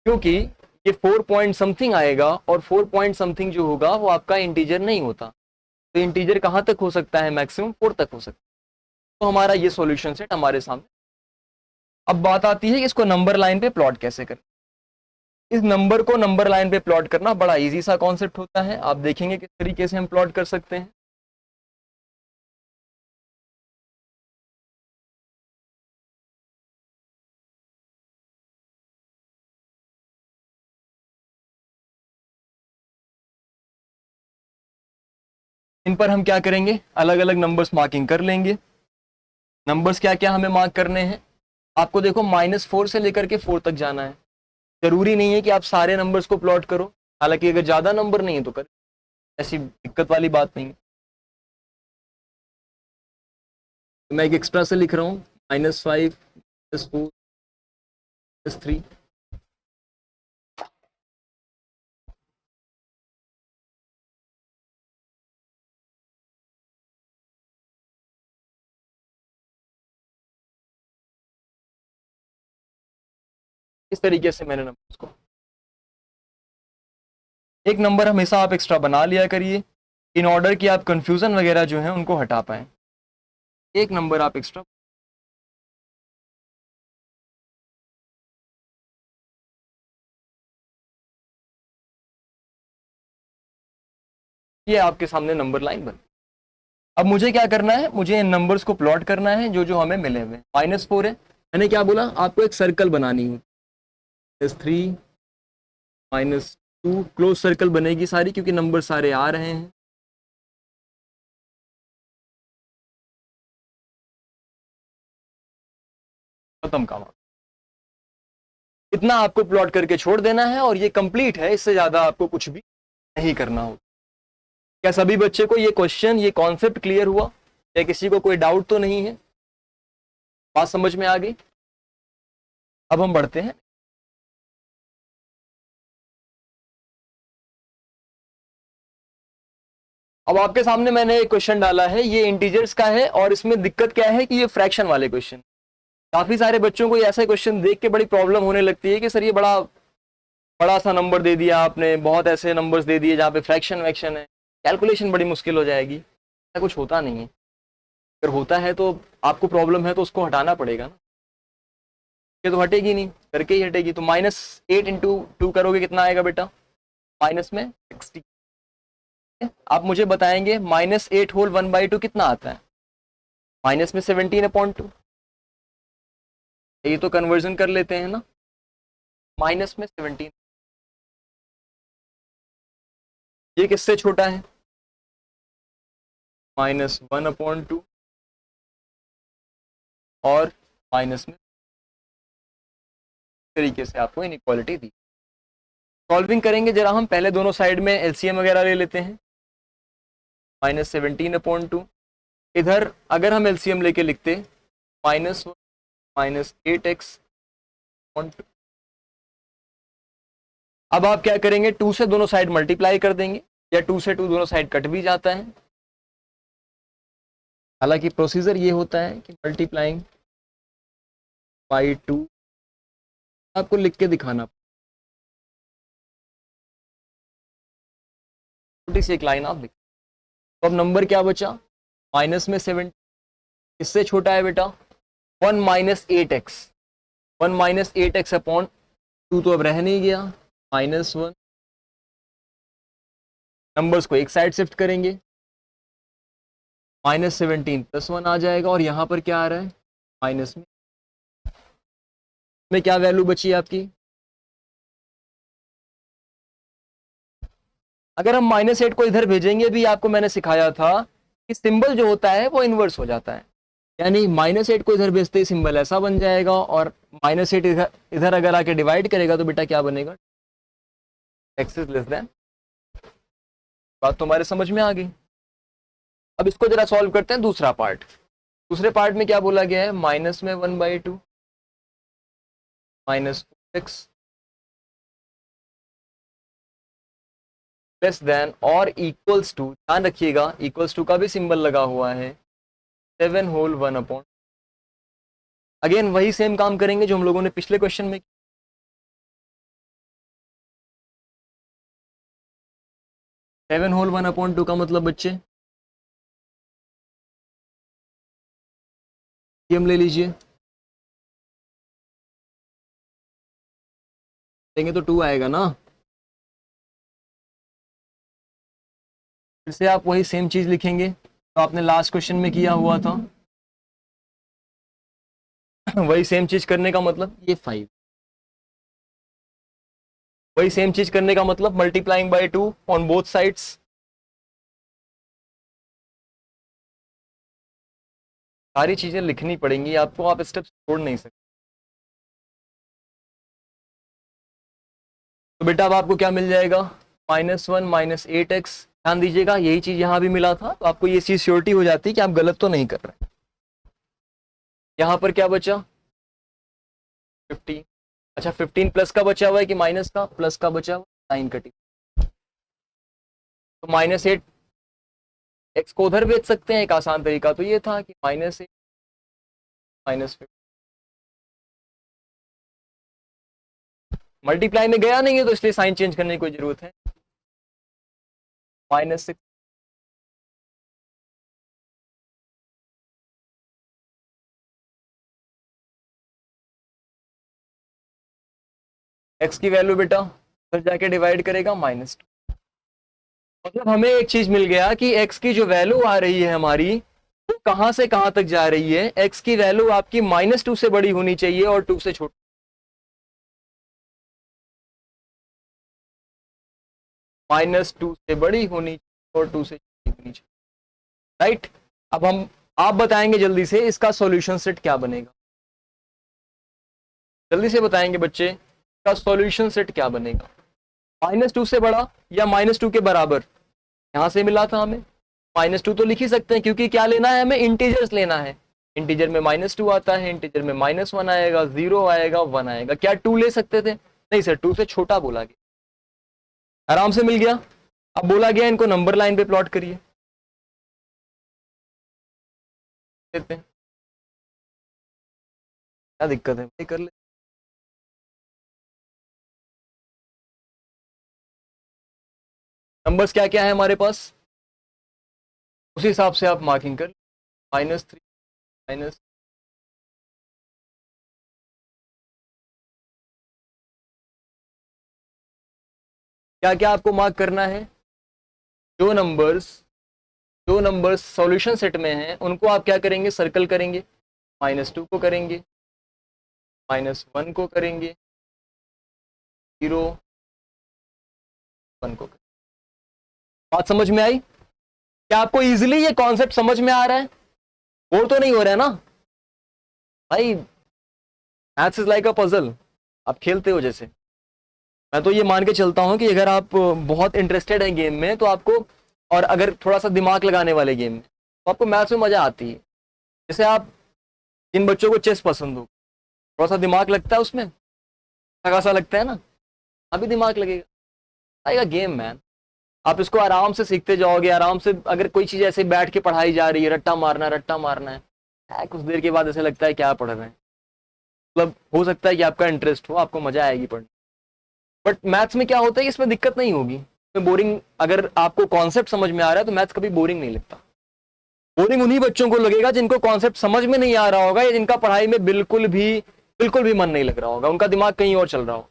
क्योंकि ये 4 पॉइंट समथिंग आएगा और 4 पॉइंट समथिंग जो होगा वो आपका इंटीजर नहीं होता। तो इंटीजर कहां तक हो सकता है? मैक्सिमम 4 तक हो सकता है। तो हमारा ये सॉल्यूशन सेट हमारे सामने। अब बात आती है कि इसको नंबर लाइन पे प्लॉट कैसे करें। इस नंबर को नंबर लाइन पे प्लॉट करना बड़ा इजी सा कॉन्सेप्ट होता है। आप देखेंगे किस तरीके से हम प्लॉट कर सकते हैं। इन पर हम क्या करेंगे? अलग अलग नंबर्स मार्किंग कर लेंगे। नंबर्स क्या क्या हमें मार्क करने हैं? आपको देखो -4 से लेकर के 4 तक जाना है। जरूरी नहीं है कि आप सारे नंबर्स को प्लॉट करो, हालांकि अगर ज्यादा नंबर नहीं है तो कर, ऐसी दिक्कत वाली बात नहीं है। तो मैं एक एक्स्ट्रा से लिख रहा हूँ, -5 -4 +3। इस तरीके से मैंने नंबर्स को, एक नंबर हमेशा आप एक्स्ट्रा बना लिया करिए इन ऑर्डर कि आप कंफ्यूजन वगैरह जो है उनको हटा पाए। एक नंबर आप एक्स्ट्रा, ये आपके सामने नंबर लाइन बन। अब मुझे क्या करना है, मुझे इन नंबर्स को प्लॉट करना है जो जो हमें मिले हुए। -4 है, मैंने क्या बोला आपको, एक सर्कल बनानी है, -3 -2 क्लोज सर्कल बनेगी सारी, क्योंकि नंबर सारे आ रहे हैं। खत्म काम, इतना आपको प्लॉट करके छोड़ देना है और ये कंप्लीट है, इससे ज्यादा आपको कुछ भी नहीं करना होगा। क्या सभी बच्चे को ये क्वेश्चन, ये कॉन्सेप्ट क्लियर हुआ? या किसी को कोई डाउट तो नहीं है? बात समझ में आ गई? अब हम बढ़ते हैं। अब आपके सामने मैंने एक क्वेश्चन डाला है, ये इंटीजर्स का है और इसमें दिक्कत क्या है कि ये फ्रैक्शन वाले क्वेश्चन। काफी सारे बच्चों को ऐसा क्वेश्चन देख के बड़ी प्रॉब्लम होने लगती है कि सर ये बड़ा बड़ा सा नंबर दे दिया आपने, बहुत ऐसे नंबर्स दे दिए जहाँ पे फ्रैक्शन वैक्शन है, कैलकुलेशन बड़ी मुश्किल हो जाएगी। ऐसा कुछ होता नहीं है, अगर होता है तो आपको प्रॉब्लम है तो उसको हटाना पड़ेगा ना, ये तो हटेगी नहीं, करके ही हटेगी। तो -8 इंटू 2 करोगे कितना आएगा बेटा? माइनस में 60। आप मुझे बताएंगे -8 होल 1/2 कितना आता है? माइनस में 17/2। ये तो कन्वर्जन कर लेते हैं ना, माइनस में 17, ये किससे छोटा है? -1/2 और माइनस में, तरीके से आपको इनइक्वालिटी दी। सॉल्विंग करेंगे जरा हम, पहले दोनों साइड में एलसीएम वगैरह ले लेते हैं। -17/2, इधर अगर हम एलसीएम लेके लिखते -1 -8x। अब आप क्या करेंगे, 2 से दोनों साइड मल्टीप्लाई कर देंगे, या 2 से 2 दोनों साइड कट भी जाता है। हालांकि प्रोसीजर ये होता है कि मल्टीप्लाइंग बाई 2 आपको लिख के दिखाना, छोटी सी एक लाइन आप लिख। तो अब नंबर क्या बचा? माइनस में 7, इससे छोटा है बेटा 1 -8x। 1 -8x अपॉन 2 तो अब रह नहीं गया, -1। नंबर्स को एक साइड शिफ्ट करेंगे, -17 +1 आ जाएगा, और यहां पर क्या आ रहा है? माइनस में क्या वैल्यू बची आपकी? अगर हम -8 को इधर भेजेंगे भी, आपको मैंने सिखाया था कि सिंबल जो होता है वो इन्वर्स हो जाता है, यानी -8 को इधर भेजते ही सिंबल ऐसा बन जाएगा, और -8 इधर अगर आके डिवाइड करेगा तो बेटा क्या बनेगा? x is less than. बात तुम्हारे समझ में आ गई? अब इसको जरा सॉल्व करते हैं दूसरा पार्ट। दूसरे पार्ट में क्या बोला गया है? माइनस में 1/2 -4x लेस देन और इक्वल्स टू, ध्यान रखिएगा इक्वल्स टू का भी सिंबल लगा हुआ है, 7 होल 1/। अगेन वही सेम काम करेंगे जो हम लोगों ने पिछले क्वेश्चन में। 7 होल 1/2 का मतलब बच्चे ये हम ले लीजिए, देंगे तो 2 आएगा ना। फिर से आप वही सेम चीज लिखेंगे तो आपने लास्ट क्वेश्चन में किया हुआ था। वही सेम चीज करने का मतलब ये 5, वही सेम चीज करने का मतलब multiplying by 2 on both sides. सारी चीजें लिखनी पड़ेंगी आपको, आप स्टेप छोड़ नहीं सकते। तो बेटा अब आपको क्या मिल जाएगा? -1 -8x। ध्यान दीजिएगा यही चीज यहां भी मिला था, तो आपको ये चीज श्योरिटी हो जाती है कि आप गलत तो नहीं कर रहे। यहां पर क्या बचा? 15। अच्छा 15 प्लस का बचा हुआ है कि माइनस का? प्लस का बचा हुआ, साइन कटी। तो -8 एक्स को उधर भेज सकते हैं, एक आसान तरीका तो ये था कि -8 -15। मल्टीप्लाई में गया नहीं है तो इसलिए साइन चेंज करने की कोई जरूरत है। -6 एक्स की वैल्यू बेटा फिर जाके डिवाइड करेगा -2। मतलब हमें एक चीज मिल गया कि एक्स की जो वैल्यू आ रही है हमारी वो कहां से कहां तक जा रही है। एक्स की वैल्यू आपकी -2 से बड़ी होनी चाहिए और 2 से छोटी। -2 से बड़ी होनी चाहिए और 2 से छोटी होनी चाहिए, राइट। अब हम आप बताएंगे जल्दी से इसका सॉल्यूशन सेट क्या बनेगा। जल्दी से बताएंगे बच्चे इसका सॉल्यूशन सेट क्या बनेगा। -2 से बड़ा या -2 के बराबर, यहां से मिला था हमें। -2 तो लिख ही सकते हैं क्योंकि क्या लेना है हमें, इंटीजर्स लेना है। इंटीजर में -2 आता है, इंटीजर में -1 आएगा, 0 आएगा, 1 आएगा। क्या 2 ले सकते थे? नहीं सर, 2 से छोटा बोला गया। आराम से मिल गया। अब बोला गया इनको नंबर लाइन पे प्लॉट करिए, देते हैं। क्या दिक्कत है भाई, कर ले। नंबर्स क्या क्या है हमारे पास, उसी हिसाब से आप मार्किंग कर। -3 माइनस, क्या क्या आपको मार्क करना है। जो नंबर्स जो नंबर्स सॉल्यूशन सेट में हैं उनको आप क्या करेंगे, सर्कल करेंगे। -2 को करेंगे, -1 को करेंगे, 0 1 को करेंगे। बात समझ में आई? क्या आपको इजीली ये कॉन्सेप्ट समझ में आ रहा है? बोर तो नहीं हो रहा है ना भाई? Maths is like a puzzle, आप खेलते हो जैसे। मैं तो ये मान के चलता हूं कि अगर आप बहुत इंटरेस्टेड हैं गेम में तो आपको, और अगर थोड़ा सा दिमाग लगाने वाले गेम में, तो आपको मैथ्स में मजा आती है। जैसे आप, जिन बच्चों को चेस पसंद हो, थोड़ा सा दिमाग लगता है उसमें, थका सा लगता है ना, अभी दिमाग लगेगा, आएगा गेम मैन। आप इसको आराम से सीखते जाओगे, आराम से। अगर कोई चीज ऐसे बैठ के पढ़ाई जा रही है, रट्टा मारना है, कुछ देर के बाद ऐसे लगता है क्या पढ़ रहे हैं। मतलब हो सकता है कि आपका इंटरेस्ट हो, आपको मजा आएगी पढ़ने। बट मैथ्स में क्या होता है कि इसमें दिक्कत नहीं होगी, इसमें बोरिंग, अगर आपको कॉन्सेप्ट समझ में आ रहा है तो मैथ्स कभी बोरिंग नहीं लगता। बोरिंग उन्हीं बच्चों को लगेगा जिनको कॉन्सेप्ट समझ में नहीं आ रहा होगा, या जिनका पढ़ाई में बिल्कुल भी मन नहीं लग रहा होगा, उनका दिमाग कहीं और चल रहा हो।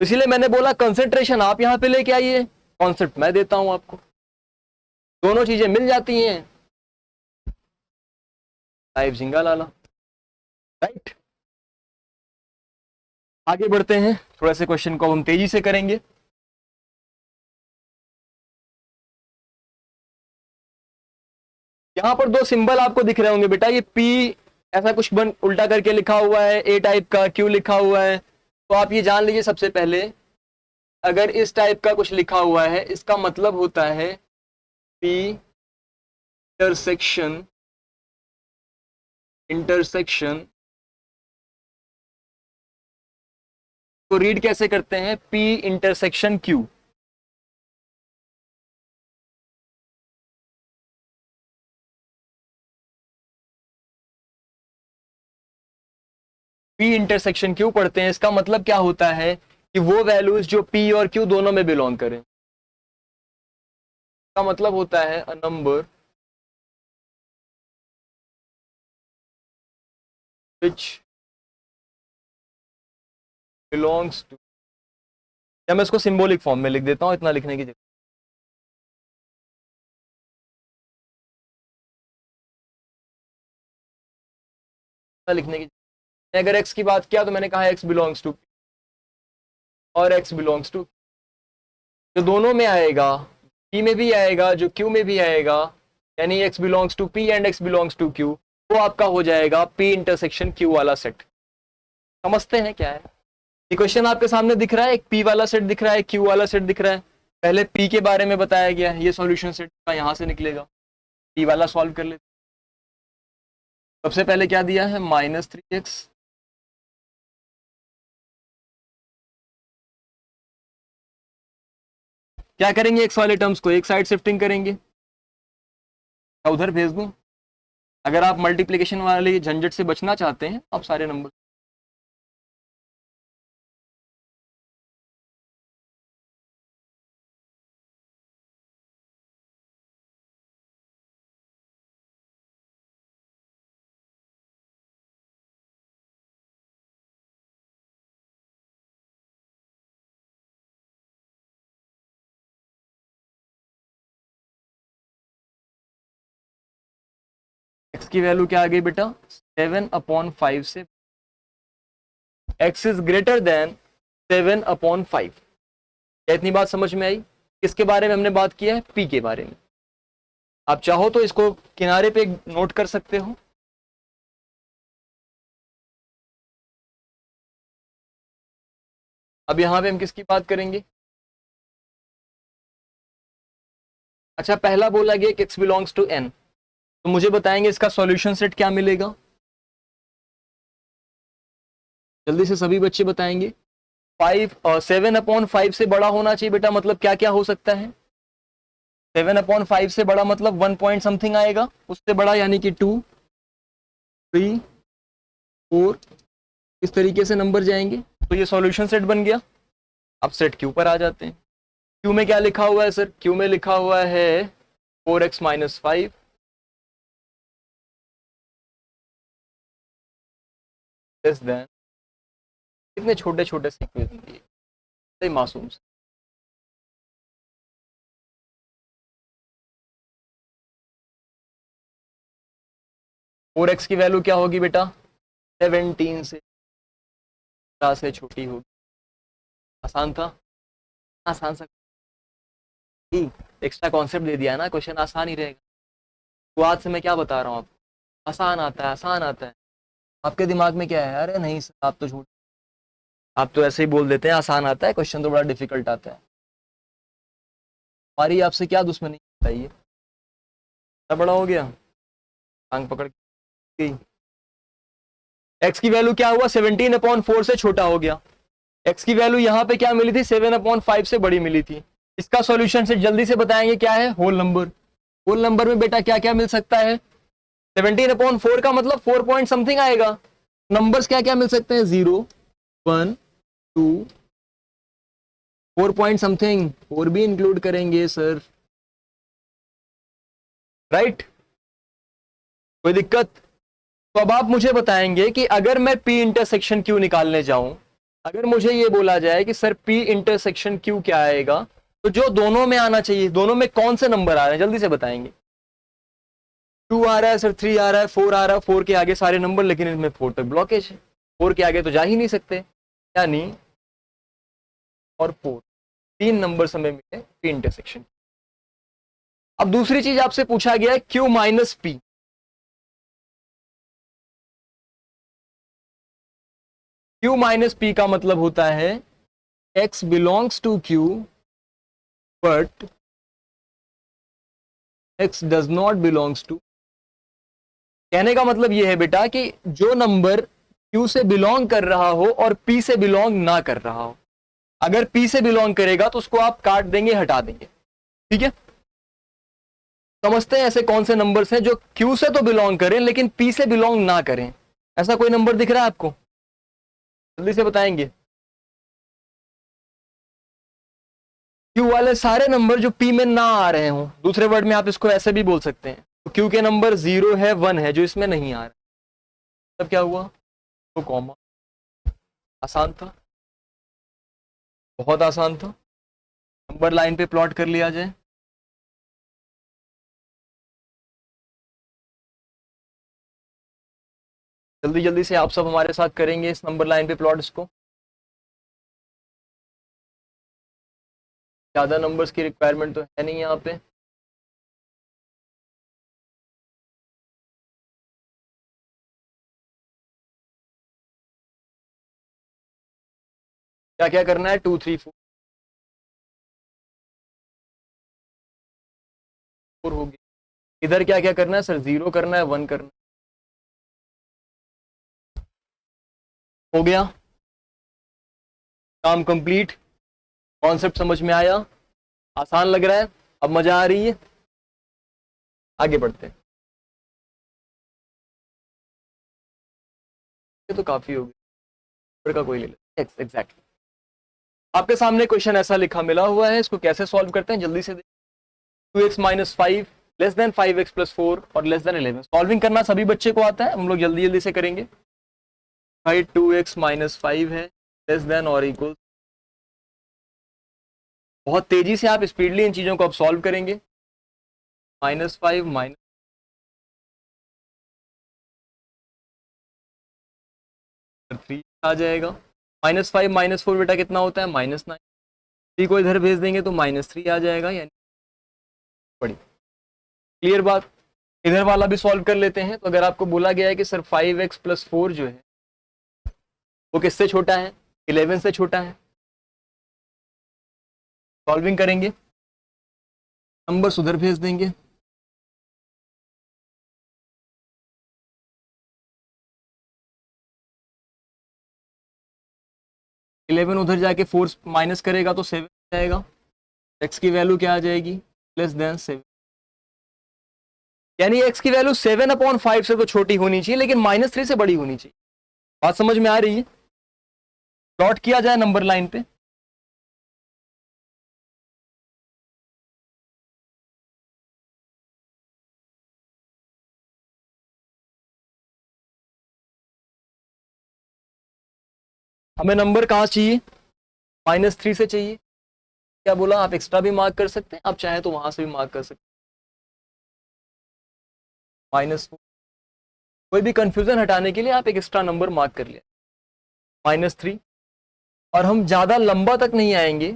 इसीलिए मैंने बोला कंसेंट्रेशन आप यहां पे लेके आइए, कॉन्सेप्ट मैं देता हूं आपको, दोनों चीजें मिल जाती हैं। लाइव झिंगा लाला, राइट। आगे बढ़ते हैं, थोड़ा से क्वेश्चन को हम तेजी से करेंगे। यहां पर दो सिंबल आपको दिख रहे होंगे बेटा, ये पी ऐसा कुछ बन उल्टा करके लिखा हुआ है, ए टाइप का क्यू लिखा हुआ है। तो आप ये जान लीजिए सबसे पहले, अगर इस टाइप का कुछ लिखा हुआ है इसका मतलब होता है पी इंटरसेक्शन इंटरसेक्शन तो रीड कैसे करते हैं, P intersection Q. P intersection Q पढ़ते हैं, इसका मतलब क्या होता है कि वो वैल्यूज जो पी और क्यू दोनों में बिलोंग करें। का मतलब होता है a number which belongs to, या मैं इसको सिंबॉलिक फॉर्म में लिख देता हूं, इतना लिखने की जगह लिखने की जगह। अगर x की बात किया तो मैंने कहा x बिलोंग्स टू और x बिलोंग्स टू, जो दोनों में आएगा, p में भी आएगा, जो q में भी आएगा, यानी x belongs to p and x belongs to q, वो आपका हो जाएगा p इंटरसेक्शन q वाला सेट। समझते हैं क्या है इक्वेशन? आपके सामने दिख रहा है, एक p वाला सेट दिख रहा है, q वाला सेट दिख रहा है। पहले p के बारे में बताया गया है, ये सॉल्यूशन सेट का यहां से निकलेगा। p वाला सॉल्व कर लेते। सबसे पहले क्या दिया है, -3x, क्या करेंगे, x वाले टर्म्स को एक साइड शिफ्टिंग करेंगे, या उधर भेज दूं। अगर आप मल्टीप्लिकेशन वाले झंझट से बचना चाहते हैं, आप सारे नंबर की वैल्यू क्या आ गई बेटा 7/5 से, x इज ग्रेटर देन 7/5। क्या इतनी बात समझ में आई? किसके बारे में हमने बात किया है? p के बारे में। आप चाहो तो इसको किनारे पे नोट कर सकते हो। अब यहां पे हम किसकी बात करेंगे? अच्छा, पहला बोला गया कि x बिलोंग्स टू n, तो मुझे बताएंगे इसका सॉल्यूशन सेट क्या मिलेगा? जल्दी से सभी बच्चे बताएंगे। 7/5 से बड़ा होना चाहिए बेटा, मतलब क्या क्या हो सकता है? 7/5 से बड़ा मतलब 1 पॉइंट समथिंग आएगा, उससे बड़ा यानी कि 2, 3, 4, इस तरीके से नंबर जाएंगे। तो ये सॉल्यूशन सेट बन गया। अब सेट क्यू पर आ जाते हैं। क्यू में क्या लिखा हुआ है सर? क्यू में लिखा हुआ है 4x - 5 लेस देन, कितने छोटे छोटे से इक्वेशन दिए, मासूम से। फोर एक्स की वैल्यू क्या होगी बेटा? 17 से छोटी होगी। आसान था, आसान सा एक्स्ट्रा कॉन्सेप्ट दे दिया है ना, क्वेश्चन आसान ही रहेगा। तो आज से मैं क्या बता रहा हूँ आपको, आसान आता है, आसान आता है। आपके दिमाग में क्या है? अरे नहीं सर आप तो झूठ, आप तो ऐसे ही बोल देते हैं आसान आता है, क्वेश्चन तो बड़ा डिफिकल्ट आता है। हमारी आपसे क्या दुश्मनी बताइए, इतना बड़ा हो गया, टांग पकड़ गई। एक्स की वैल्यू क्या हुआ? 17/4 से छोटा हो गया। एक्स की वैल्यू यहां पे क्या मिली थी? 7/5 से बड़ी मिली थी। इसका सॉल्यूशन से जल्दी से बताएंगे क्या है? Whole number. होल नंबर में बेटा क्या क्या मिल सकता है? 17/4 का मतलब 4 पॉइंट समथिंग आएगा। नंबर्स क्या क्या मिल सकते हैं? 0, 1, 2, 4 पॉइंट समथिंग, 4 भी इंक्लूड करेंगे सर, राइट? कोई दिक्कत? तो अब आप मुझे बताएंगे कि अगर मैं P इंटरसेक्शन Q निकालने जाऊं, अगर मुझे ये बोला जाए कि सर P इंटरसेक्शन Q क्या आएगा, तो जो दोनों में आना चाहिए, दोनों में कौन से नंबर आ रहे हैं जल्दी से बताएंगे। 2 आ रहा है सर, 3 आ रहा है, 4 आ रहा है, 4 के आगे सारे नंबर, लेकिन इनमें 4 तक ब्लॉकेज है, 4 के आगे तो जा ही नहीं सकते, यानी और 4, 3 नंबर हमें मिले P इंटरसेक्शन। अब दूसरी चीज आपसे पूछा गया है Q minus P। Q minus P का मतलब होता है X belongs to Q but X does not belongs to. कहने का मतलब यह है बेटा कि जो नंबर Q से बिलोंग कर रहा हो और P से बिलोंग ना कर रहा हो, अगर P से बिलोंग करेगा तो उसको आप काट देंगे, हटा देंगे, ठीक है? समझते हैं ऐसे कौन से नंबर्स हैं जो Q से तो बिलोंग करें लेकिन P से बिलोंग ना करें? ऐसा कोई नंबर दिख रहा है आपको? जल्दी से बताएंगे। Q वाले सारे नंबर जो P में ना आ रहे हो, दूसरे वर्ड में आप इसको ऐसे भी बोल सकते हैं, तो Q के नंबर 0 है, 1 है, जो इसमें नहीं आ रहा, तब क्या हुआ? तो कॉमा। आसान था, बहुत आसान था। नंबर लाइन पे प्लॉट कर लिया जाए। जल्दी जल्दी से आप सब हमारे साथ करेंगे इस नंबर लाइन पे प्लॉट इसको। ज्यादा नंबर्स की रिक्वायरमेंट तो है नहीं यहाँ पे। क्या क्या करना है? 2, 3, 4 हो गया। इधर क्या क्या करना है सर? 0 करना है, 1 करना है। हो गया, काम कंप्लीट। कॉन्सेप्ट समझ में आया? आसान लग रहा है? अब मजा आ रही है? आगे बढ़ते हैं। ये तो काफी हो गया, का कोई ले ले। एग्जैक्टली आपके सामने क्वेश्चन ऐसा लिखा मिला हुआ है, इसको कैसे सॉल्व करते हैं जल्दी से। 2x - 5 लेस देन 5x+4 और लेस देन 11। सॉल्विंग करना सभी बच्चे को आता है, हम लोग जल्दी जल्दी से करेंगे। भाई 2x - 5 है, लेस देन और इक्वल, बहुत तेजी से आप स्पीडली इन चीजों को अब सॉल्व करेंगे। -5 - 3 आ जाएगा। -5 -4 बेटा कितना होता है? -9। 3 को इधर भेज देंगे तो -3 आ जाएगा, यानी बड़ी क्लियर बात। इधर वाला भी सॉल्व कर लेते हैं। तो अगर आपको बोला गया है कि सर 5x + 4 जो है वो किससे छोटा है? 11 से छोटा है। सॉल्विंग करेंगे, नंबर उधर भेज देंगे। इलेवन उधर जाके 4 माइनस करेगा तो 7 जाएगा। x की वैल्यू क्या आ जाएगी? <7। यानी x की वैल्यू 7/5 से तो छोटी होनी चाहिए, लेकिन -3 से बड़ी होनी चाहिए। बात समझ में आ रही है? प्लॉट किया जाए नंबर लाइन पे। हमें नंबर कहाँ चाहिए? -3 से चाहिए। क्या बोला? आप एक्स्ट्रा भी मार्क कर सकते हैं, आप चाहें तो वहां से भी मार्क कर सकते हैं -4। कोई भी कंफ्यूजन हटाने के लिए आप एक एक्स्ट्रा नंबर मार्क कर लिया -3। और हम ज्यादा लंबा तक नहीं आएंगे,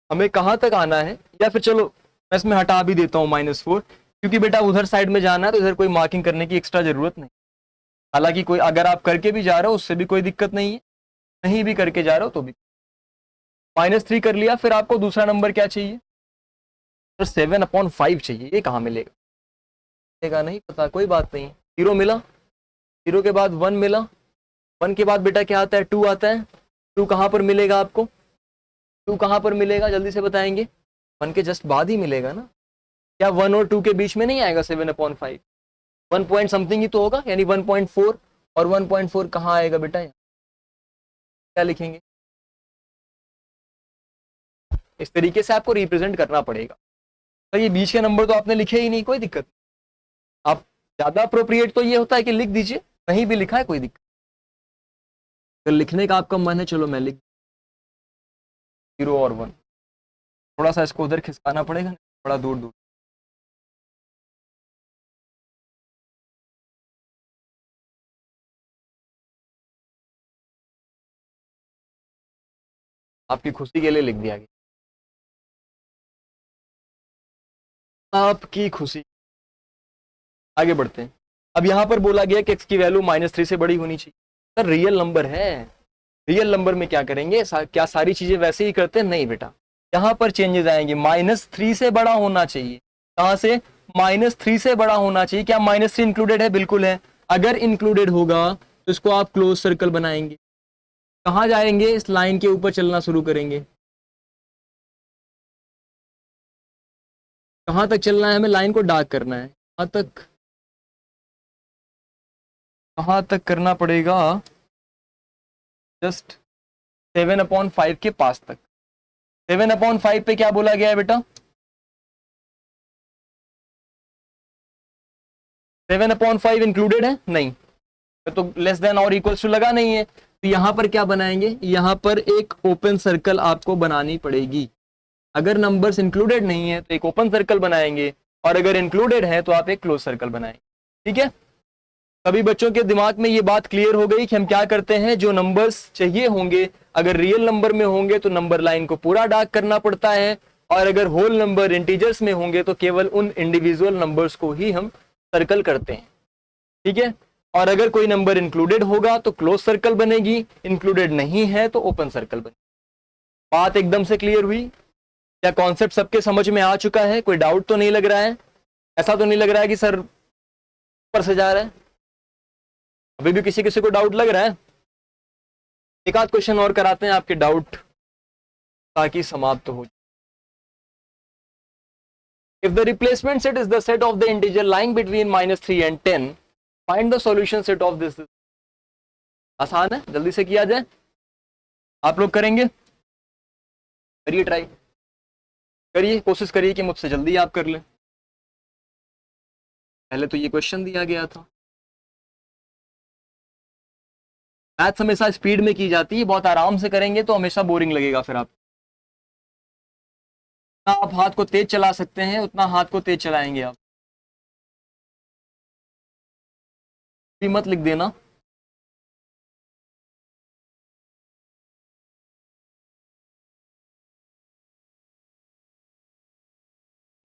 हमें कहाँ तक आना है, या फिर चलो मैं इसमें हटा भी देता हूँ -4, क्योंकि बेटा उधर साइड में जाना है तो इधर कोई मार्किंग करने की एक्स्ट्रा जरूरत नहीं। हालांकि कोई अगर आप करके भी जा रहे हो उससे भी कोई दिक्कत नहीं है, नहीं भी करके जा रहे हो तो भी। -3 कर लिया, फिर आपको दूसरा नंबर क्या चाहिए? तो 7/5 चाहिए। ये कहाँ मिलेगा? मिलेगा नहीं पता, कोई बात नहीं। 0 मिला, 0 के बाद 1 मिला, 1 के बाद बेटा क्या आता है? 2 आता है। 2 कहाँ पर मिलेगा आपको? 2 कहाँ पर मिलेगा जल्दी से बताएंगे? 1 के जस्ट बाद ही मिलेगा ना। क्या 1 और 2 के बीच में नहीं आएगा 7/5? 1 पॉइंट समथिंग ही तो होगा, यानी 1.4। और 1.4 कहाँ आएगा बेटा? क्या लिखेंगे? इस तरीके से आपको रिप्रेजेंट करना पड़ेगा। तो ये बीच के नंबर तो आपने लिखे ही नहीं, कोई दिक्कत। आप ज्यादा अप्रोप्रिएट तो ये होता है कि लिख दीजिए, नहीं भी लिखा है कोई दिक्कत। अगर लिखने का आपका मन है, चलो मैं लिख 0 और 1। थोड़ा सा इसको उधर खिसकाना पड़ेगा, थोड़ा दूर दूर। आपकी खुशी के लिए लिख दिया गया, आपकी खुशी। आगे बढ़ते हैं। अब यहां पर बोला गया कि x की वैल्यू -3 से बड़ी होनी चाहिए। सर रियल नंबर है, रियल नंबर में क्या करेंगे? क्या सारी चीजें वैसे ही करते हैं? नहीं बेटा, यहां पर चेंजेस आएंगे। -3 से बड़ा होना चाहिए। कहां से? -3 से बड़ा होना चाहिए। क्या -3 इंक्लूडेड है? बिल्कुल है। अगर इंक्लूडेड होगा तो इसको आप क्लोज सर्कल बनाएंगे। कहां जाएंगे? इस लाइन के ऊपर चलना शुरू करेंगे। कहां तक चलना है? हमें लाइन को डार्क करना है। कहां तक? कहां तक करना पड़ेगा? जस्ट 7/5 के पास तक। 7/5 पे क्या बोला गया है बेटा? 7/5 इंक्लूडेड है? नहीं, तो लेस देन और इक्वल्स टू लगा नहीं है। तो यहां पर क्या बनाएंगे? यहां पर एक ओपन सर्कल आपको बनानी पड़ेगी। अगर नंबर्स इंक्लूडेड नहीं है तो एक ओपन सर्कल बनाएंगे, और अगर इंक्लूडेड है तो आप एक क्लोज सर्कल बनाएंगे। ठीक है? सभी बच्चों के दिमाग में ये बात क्लियर हो गई कि हम क्या करते हैं? जो नंबर्स चाहिए होंगे, अगर रियल नंबर में होंगे तो नंबर लाइन को पूरा डार्क करना पड़ता है, और अगर होल नंबर इंटीजर्स में होंगे तो केवल उन इंडिविजुअल नंबर्स को ही हम सर्कल करते हैं। ठीक है? और अगर कोई नंबर इंक्लूडेड होगा तो क्लोज सर्कल बनेगी, इंक्लूडेड नहीं है तो ओपन सर्कल बनेगी। बात एकदम से क्लियर हुई? क्या कॉन्सेप्ट सबके समझ में आ चुका है? कोई डाउट तो नहीं लग रहा है? ऐसा तो नहीं लग रहा है कि सर ऊपर से जा रहा है? अभी भी किसी किसी को डाउट लग रहा है? एक आध क्वेश्चन और कराते हैं आपके डाउट ताकि समाप्त हो। If the replacement set is the set of the integer lying between -3 and 10, find the solution set of this. आसान है, जल्दी से किया जाए। आप लोग करेंगे? करिए, ट्राई करिए, कोशिश करिए कि मुझसे जल्दी आप कर लें। पहले तो ये क्वेश्चन दिया गया था। मैथ्स हमेशा स्पीड में की जाती है, बहुत आराम से करेंगे तो हमेशा बोरिंग लगेगा। फिर आप हाथ को तेज चला सकते हैं उतना हाथ को तेज चलाएंगे आप, भी मत लिख देना।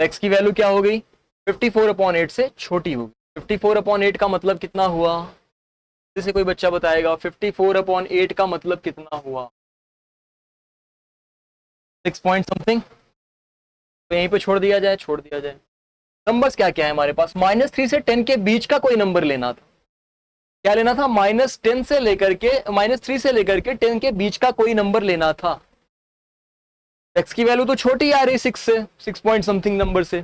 x की वैल्यू क्या हो गई, 54/8 से छोटी होगी। 54/8 का मतलब कितना हुआ, जैसे कोई बच्चा बताएगा 54/8 का मतलब कितना हुआ, 6 पॉइंट समथिंग। तो यहीं पे छोड़ दिया जाए, छोड़ दिया जाए। नंबर्स क्या क्या है हमारे पास, -3 से 10 के बीच का कोई नंबर लेना था। क्या लेना था, -10 से लेकर के -3 से लेकर के 10 के बीच का कोई नंबर लेना था। x की वैल्यू तो छोटी आ रही 6 से, 6 पॉइंट समथिंग नंबर से,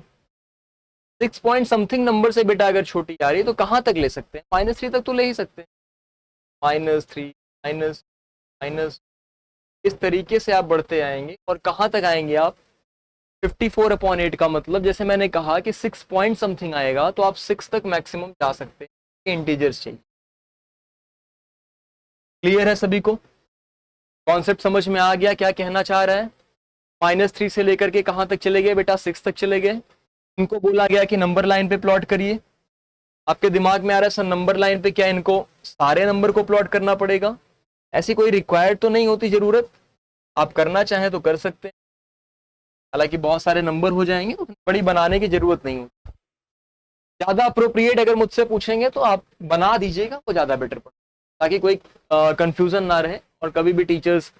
6 पॉइंट समथिंग नंबर से बेटा अगर छोटी आ रही है तो कहां तक ले सकते हैं, -3 तक तो ले ही सकते हैं। -3 माइनस माइनस, इस तरीके से आप बढ़ते आएंगे और कहां तक आएंगे आप, 54/8 का मतलब जैसे मैंने कहा कि 6 पॉइंट समथिंग आएगा तो आप 6 तक मैक्सिमम जा सकते हैं, इंटीजर्स चाहिए। क्लियर है सभी को, कॉन्सेप्ट समझ में आ गया क्या कहना चाह रहा है। -3 से लेकर के कहां तक चले गए बेटा, 6 तक चले गए। इनको बोला गया कि नंबर लाइन पे प्लॉट करिए। आपके दिमाग में आ रहा है सर नंबर लाइन पे क्या इनको सारे नंबर को प्लॉट करना पड़ेगा, ऐसी कोई रिक्वायर्ड तो नहीं होती जरूरत, आप करना चाहें तो कर सकते हैं, हालांकि बहुत सारे नंबर हो जाएंगे तो बड़ी बनाने की जरूरत नहीं होती। ज्यादा अप्रोप्रिएट अगर मुझसे पूछेंगे तो आप बना दीजिएगा, वो ज्यादा बेटर पड़ेगा, ताकि कोई कंफ्यूजन ना रहे। और कभी भी टीचर्स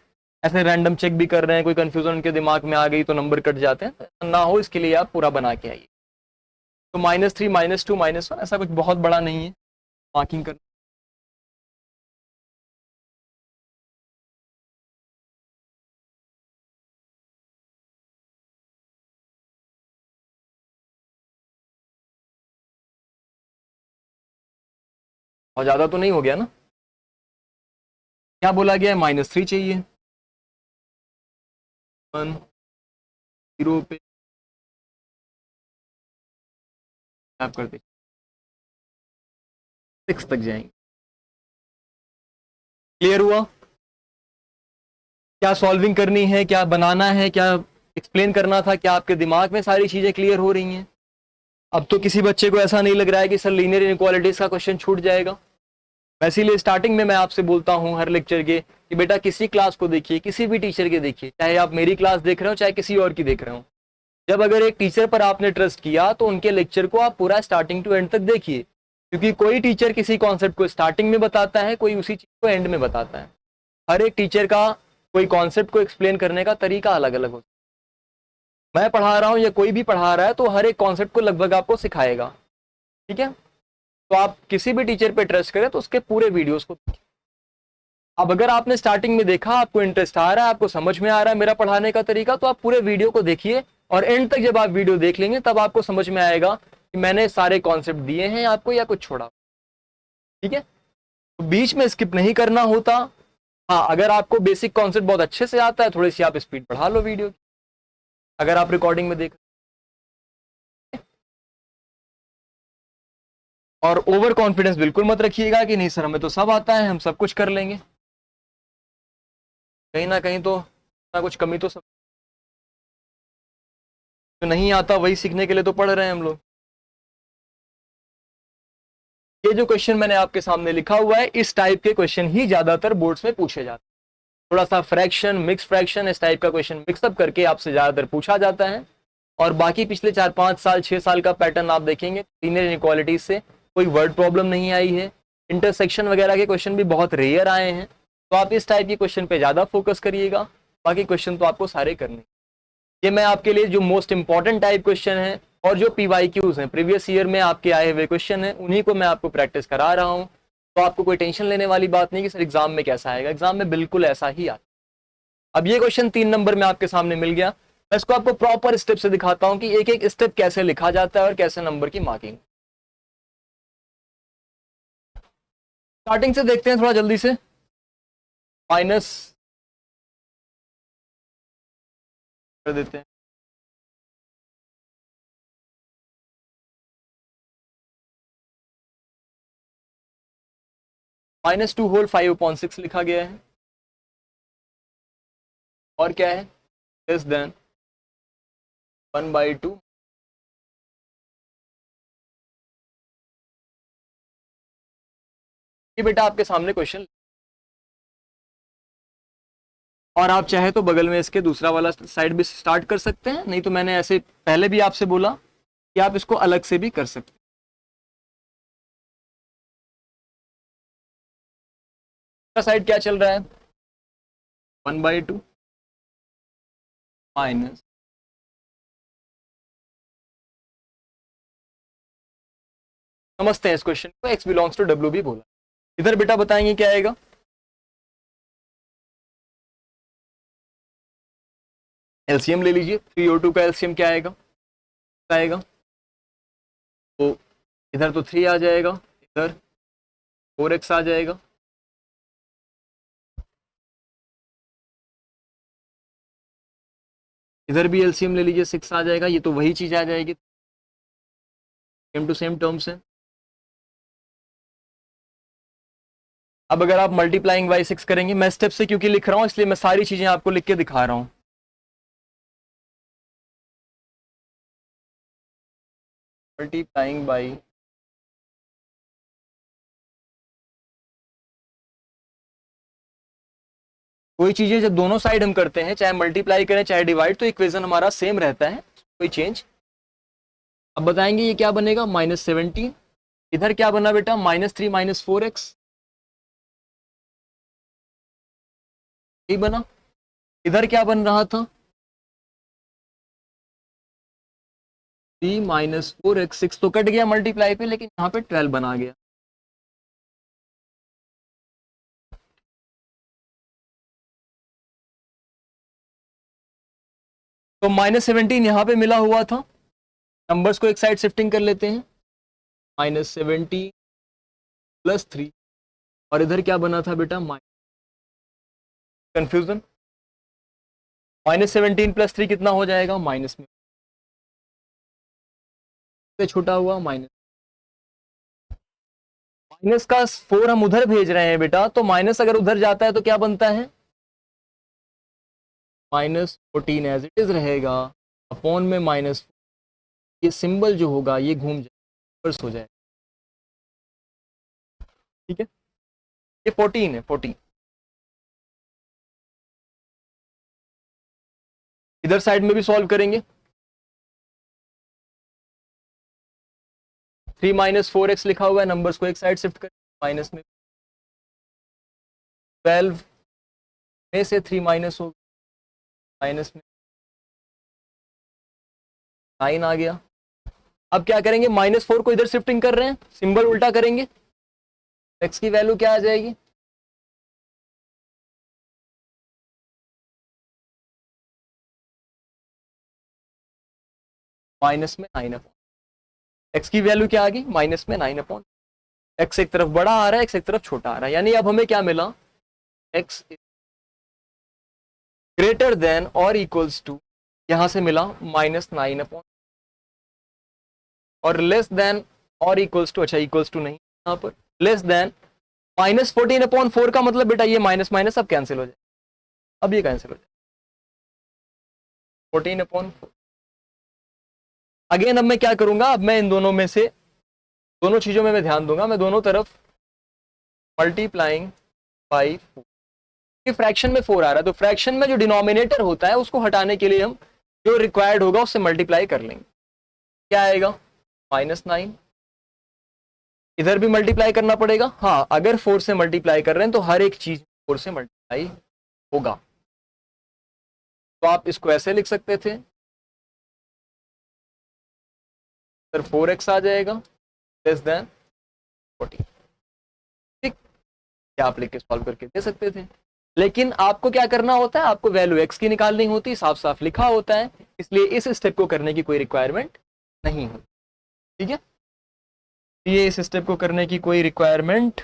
ऐसे रैंडम चेक भी कर रहे हैं, कोई कंफ्यूजन उनके दिमाग में आ गई तो नंबर कट जाते हैं, तो ना हो इसके लिए आप पूरा बना के आइए। तो -3 -2 -1 ऐसा कुछ बहुत बड़ा नहीं है मार्किंग करना। और ज्यादा तो नहीं हो गया ना, क्या बोला गया है, -3 चाहिए, 1 0 पे आप करते 6 तक जाएंगे। क्लियर हुआ, क्या सॉल्विंग करनी है, क्या बनाना है, क्या एक्सप्लेन करना था, क्या आपके दिमाग में सारी चीजें क्लियर हो रही हैं। अब तो किसी बच्चे को ऐसा नहीं लग रहा है कि सर लीनियर इनइक्वालिटीज का क्वेश्चन छूट जाएगा। इसीलिए स्टार्टिंग में मैं आपसे बोलता हूं हर लेक्चर के कि बेटा किसी क्लास को देखिए, किसी भी टीचर के देखिए, चाहे आप मेरी क्लास देख रहे हो चाहे किसी और की देख रहे हो। जब अगर एक टीचर पर आपने ट्रस्ट किया तो उनके लेक्चर को आप पूरा स्टार्टिंग टू एंड तक देखिए, क्योंकि कोई टीचर किसी कॉन्सेप्ट को स्टार्टिंग में बताता है, कोई उसी चीज को एंड में बताता है। हर एक टीचर का कोई कॉन्सेप्ट को एक्सप्लेन करने का तरीका अलग अलग होता है। मैं पढ़ा रहा हूं या कोई भी पढ़ा रहा है तो हर एक कॉन्सेप्ट को लगभग आपको सिखाएगा, ठीक है। तो आप किसी भी टीचर पे ट्रस्ट करें तो उसके पूरे वीडियोस को देखिए। अब अगर आपने स्टार्टिंग में देखा, आपको इंटरेस्ट आ रहा है, आपको समझ में आ रहा है मेरा पढ़ाने का तरीका, तो आप पूरे वीडियो को देखिए और एंड तक जब आप वीडियो देख लेंगे तब आपको समझ में आएगा कि मैंने सारे कॉन्सेप्ट दिए हैं आपको या कुछ छोड़ा, ठीक है। तो बीच में स्किप नहीं करना होता। हाँ, अगर आपको बेसिक कॉन्सेप्ट बहुत अच्छे से आता है, थोड़ी सी आप स्पीड बढ़ा लो वीडियो की, अगर आप रिकॉर्डिंग में देख। और ओवर कॉन्फिडेंस बिल्कुल मत रखिएगा कि नहीं सर हमें तो सब आता है, हम सब कुछ कर लेंगे। कहीं ना कहीं तो ना कुछ कमी तो सब, जो नहीं आता वही सीखने के लिए तो पढ़ रहे हैं हम लोग। ये जो क्वेश्चन मैंने आपके सामने लिखा हुआ है, इस टाइप के क्वेश्चन ही ज्यादातर बोर्ड्स में पूछे जाते हैं। थोड़ा सा फ्रैक्शन, मिक्स फ्रैक्शन, इस टाइप का क्वेश्चन मिक्सअप करके आपसे ज्यादातर पूछा जाता है। और बाकी पिछले 4-5 साल 6 साल का पैटर्न आप देखेंगे, लीनियर इनइक्वालिटीज से कोई वर्ड प्रॉब्लम नहीं आई है। इंटरसेक्शन वगैरह के क्वेश्चन भी बहुत रेयर आए हैं, तो आप इस टाइप के क्वेश्चन पे ज्यादा फोकस करिएगा। बाकी क्वेश्चन तो आपको सारे करने। ये मैं आपके लिए जो मोस्ट इंपॉर्टेंट टाइप क्वेश्चन है और जो पीवाईक्यूज हैं, प्रीवियस ईयर में आपके आए हुए क्वेश्चन हैं, उन्हीं को मैं आपको प्रैक्टिस करा रहा हूं। तो आपको कोई टेंशन लेने वाली बात नहीं कि सर एग्जाम में कैसा आएगा, एग्जाम में बिल्कुल ऐसा ही आता। अब ये क्वेश्चन 3 नंबर में आपके सामने मिल गया, मैं इसको आपको प्रॉपर स्टेप से दिखाता हूं कि एक एक स्टेप कैसे लिखा जाता है और कैसे नंबर की मार्किंग। स्टार्टिंग से देखते हैं थोड़ा जल्दी से। माइनस कर देते हैं, -2 होल 5/6 लिखा गया है। और क्या है, लेस देन 1/2। ये बेटा आपके सामने क्वेश्चन, और आप चाहे तो बगल में इसके दूसरा वाला साइड भी स्टार्ट कर सकते हैं, नहीं तो मैंने ऐसे पहले भी आपसे बोला कि आप इसको अलग से भी कर सकते हैं। साइड क्या चल रहा है, 1/2 माइनस समझते हैं इस क्वेश्चन को, x बिलोंग्स टू w भी बोला। इधर बेटा बताएंगे क्या आएगा, एलसीएम ले लीजिए, 3 और 2 का एलसीएम क्या आएगा, तो इधर तो 3 आ जाएगा, इधर 4x आ जाएगा, इधर भी एलसीएम ले लीजिए, 6 आ जाएगा, ये तो वही चीज आ जाएगी, सेम टू सेम टर्म्स है। अब अगर आप मल्टीप्लाइंग बाई 6 करेंगे, मैं स्टेप से क्योंकि लिख रहा हूं इसलिए मैं सारी चीजें आपको लिख के दिखा रहा हूं। मल्टीप्लाइंग बाई कोई चीजें जब दोनों साइड हम करते हैं, चाहे मल्टीप्लाई करें चाहे डिवाइड, तो इक्वेशन हमारा सेम रहता है, कोई चेंज। अब बताएंगे ये क्या बनेगा, -17, इधर क्या बना बेटा, -3 -4x, यही बना। इधर क्या बन रहा था, 3 -4x, 6 तो कट गया मल्टीप्लाई पे, लेकिन यहाँ पे 12 बना गया। तो -17 यहाँ पे मिला हुआ था, नंबर्स को एक साइड शिफ्टिंग कर लेते हैं, -17 +3, और इधर क्या बना था बेटा, कंफ्यूजन, -17 +3 कितना हो जाएगा, माइनस में छोटा हुआ माइनस, माइनस का 4 हम उधर भेज रहे हैं बेटा, तो माइनस अगर उधर जाता है तो क्या बनता है, -14 एज इट इज रहेगा, अपॉन में -4, ये सिंबल जो होगा ये घूम जाए, हो जाए, ठीक है, ये 14 है, 14। इधर साइड में भी सॉल्व करेंगे, 3 -4x लिखा हुआ है, नंबर्स को एक साइड शिफ्ट करें, माइनस में 12 में से 3 माइनस हो, माइनस में 9 आ गया। अब क्या करेंगे, -4 को इधर शिफ्टिंग कर रहे हैं, सिंबल उल्टा करेंगे, x की वैल्यू क्या आ जाएगी, माइनस में 9 x की वैल्यू क्या आ गई, माइनस में 9 x एक तरफ बड़ा आ रहा है, x एक तरफ छोटा आ रहा है, यानी अब हमें क्या मिला, x ग्रेटर देन और इक्वल्स टू, यहां से मिला -9 और लेस देन और इक्वल्स टू, अच्छा इक्वल्स टू नहीं, यहां पर लेस देन -14/4 का मतलब बेटा ये माइनस माइनस अब कैंसिल हो जाए, अब ये कैंसिल हो जाए, 14/4। अगेन अब मैं क्या करूंगा, अब मैं इन दोनों में से, दोनों चीजों में मैं ध्यान दूंगा, मैं दोनों तरफ मल्टीप्लाइंग बाई 4, फ्रैक्शन में 4 आ रहा है, तो फ्रैक्शन में जो डिनोमिनेटर होता है उसको हटाने के लिए हम जो रिक्वायर्ड होगा उससे मल्टीप्लाई कर लेंगे, क्या आएगा, -9, इधर भी मल्टीप्लाई करना पड़ेगा, हाँ अगर 4 से मल्टीप्लाई कर रहे हैं तो हर एक चीज 4 से मल्टीप्लाई होगा, तो आप इसको ऐसे लिख सकते थे, सर 4x आ जाएगा लेस देन 14, ठीक, क्या आप लिख के सॉल्व करके दे सकते थे, लेकिन आपको क्या करना होता है, आपको वैल्यू x की निकालनी होती है, साफ साफ लिखा होता है, इसलिए इस स्टेप को करने की कोई रिक्वायरमेंट नहीं होती, ठीक है, ये इस स्टेप को करने की कोई रिक्वायरमेंट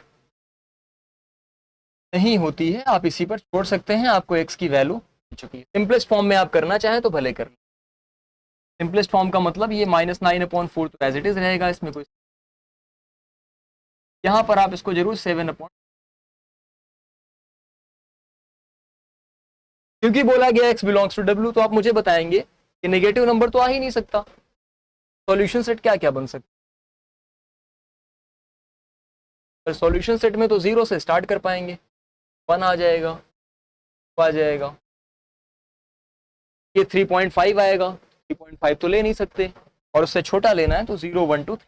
नहीं होती है, आप इसी पर छोड़ सकते हैं, आपको x की वैल्यू चुकी है, सिंपलेस्ट फॉर्म में आप करना चाहें तो भले कर, सिंपलेस्ट फॉर्म का मतलब ये -9/4 तो एज इट इज रहेगा, इसमें कोई, यहां पर आप इसको जरूर 7 क्योंकि बोला गया x बिलोंग्स टू w, तो आप मुझे बताएंगे कि नेगेटिव नंबर तो आ ही नहीं सकता, सॉल्यूशन सेट क्या क्या बन सकता है, सॉल्यूशन सेट में तो 0 से स्टार्ट कर पाएंगे, 1 आ जाएगा, 2 आ जाएगा, ये 3.5 आएगा, 3.5 तो ले नहीं सकते, और उससे छोटा लेना है तो 0 1 2 3।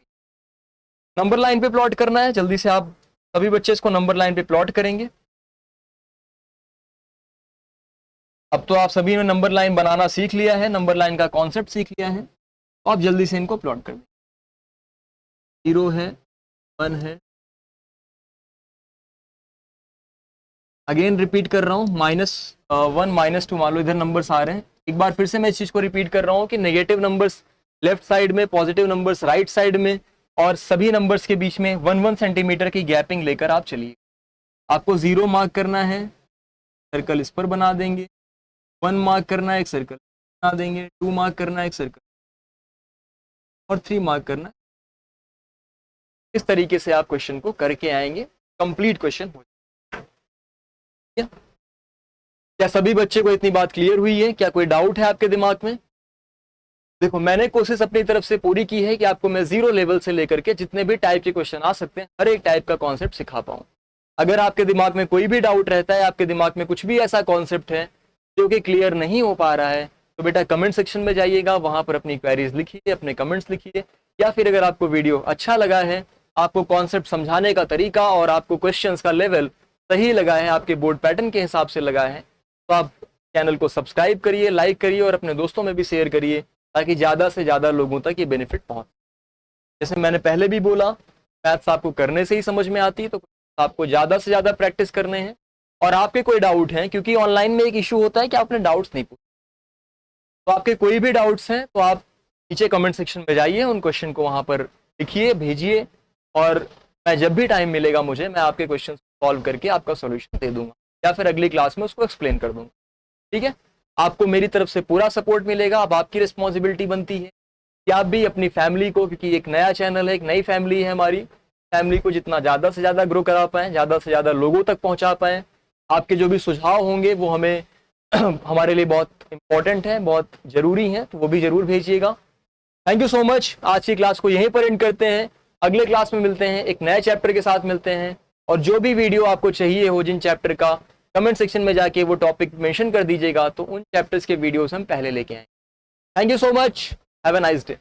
नंबर लाइन पे प्लॉट करना है, जल्दी से आप सभी बच्चे इसको नंबर लाइन पे प्लॉट करेंगे। अब तो आप सभी ने नंबर लाइन बनाना सीख लिया है, नंबर लाइन का कॉन्सेप्ट सीख लिया है, तो आप जल्दी से इनको प्लॉट कर दें। 0 है, 1 है, अगेन रिपीट कर रहा हूँ, -1 -2 मान लो इधर नंबर्स आ रहे हैं। एक बार फिर से मैं इस चीज को रिपीट कर रहा हूँ कि नेगेटिव नंबर्स लेफ्ट साइड में, पॉजिटिव नंबर्स राइट साइड में, और सभी नंबर्स के बीच में 1 सेंटीमीटर की गैपिंग लेकर आप चलिए। आपको 0 मार्क करना है, सर्कल इस पर बना देंगे, 1 मार्क करना है, एक सर्कल बना देंगे, 2 मार्क करना है, एक सर्कल, और 3 मार्क करना है। इस तरीके से आप क्वेश्चन को करके आएंगे, कंप्लीट क्वेश्चन हो जाएगा। क्या सभी बच्चे को इतनी बात क्लियर हुई है? क्या कोई डाउट है आपके दिमाग में? देखो, मैंने कोशिश अपनी तरफ से पूरी की है कि आपको मैं 0 लेवल से लेकर के जितने भी टाइप के क्वेश्चन आ सकते हैं, हर एक टाइप का कॉन्सेप्ट सिखा पाऊं। अगर आपके दिमाग में कोई भी डाउट रहता है, आपके दिमाग में कुछ भी ऐसा कॉन्सेप्ट है जो कि क्लियर नहीं हो पा रहा है, तो बेटा कमेंट सेक्शन में जाइएगा, वहां पर अपनी क्वेरीज लिखिए, अपने कमेंट्स लिखिए। या फिर अगर आपको वीडियो अच्छा लगा है, आपको कॉन्सेप्ट समझाने का तरीका और आपको क्वेश्चंस का लेवल सही लगा है, आपके बोर्ड पैटर्न के हिसाब से लगा है, तो आप चैनल को सब्सक्राइब करिए, लाइक करिए और अपने दोस्तों में भी शेयर करिए, ताकि ज़्यादा से ज़्यादा लोगों तक ये बेनिफिट पहुंचे। जैसे मैंने पहले भी बोला, मैथ्स आपको करने से ही समझ में आती है, तो आपको ज़्यादा से ज़्यादा प्रैक्टिस करने हैं। और आपके कोई डाउट हैं, क्योंकि ऑनलाइन में एक इशू होता है कि आपने डाउट्स नहीं पूछे, तो आपके कोई भी डाउट्स हैं तो आप नीचे कमेंट सेक्शन में जाइए, उन क्वेश्चन को वहाँ पर लिखिए, भेजिए, और मैं जब भी टाइम मिलेगा मुझे, मैं आपके क्वेश्चन सॉल्व करके आपका सोल्यूशन दे दूंगा, या फिर अगली क्लास में उसको एक्सप्लेन कर दूंगा। ठीक है, आपको मेरी तरफ से पूरा सपोर्ट मिलेगा। अब आपकी रिस्पॉन्सिबिलिटी बनती है कि आप भी अपनी फैमिली को, क्योंकि एक नया चैनल है, एक नई फैमिली है हमारी, फैमिली को जितना ज़्यादा से ज़्यादा ग्रो करा पाएँ, ज़्यादा से ज़्यादा लोगों तक पहुँचा पाएँ। आपके जो भी सुझाव होंगे वो हमें हमारे लिए बहुत इंपॉर्टेंट है, बहुत ज़रूरी है, तो वो भी ज़रूर भेजिएगा। Thank you so much. आज की क्लास को यहीं पर एंड करते हैं, अगले क्लास में मिलते हैं, एक नए चैप्टर के साथ मिलते हैं। और जो भी वीडियो आपको चाहिए हो जिन चैप्टर का, कमेंट सेक्शन में जाके वो टॉपिक मेंशन कर दीजिएगा, तो उन चैप्टर्स के वीडियोस हम पहले लेके आएंगे। Thank you so much, have a nice day.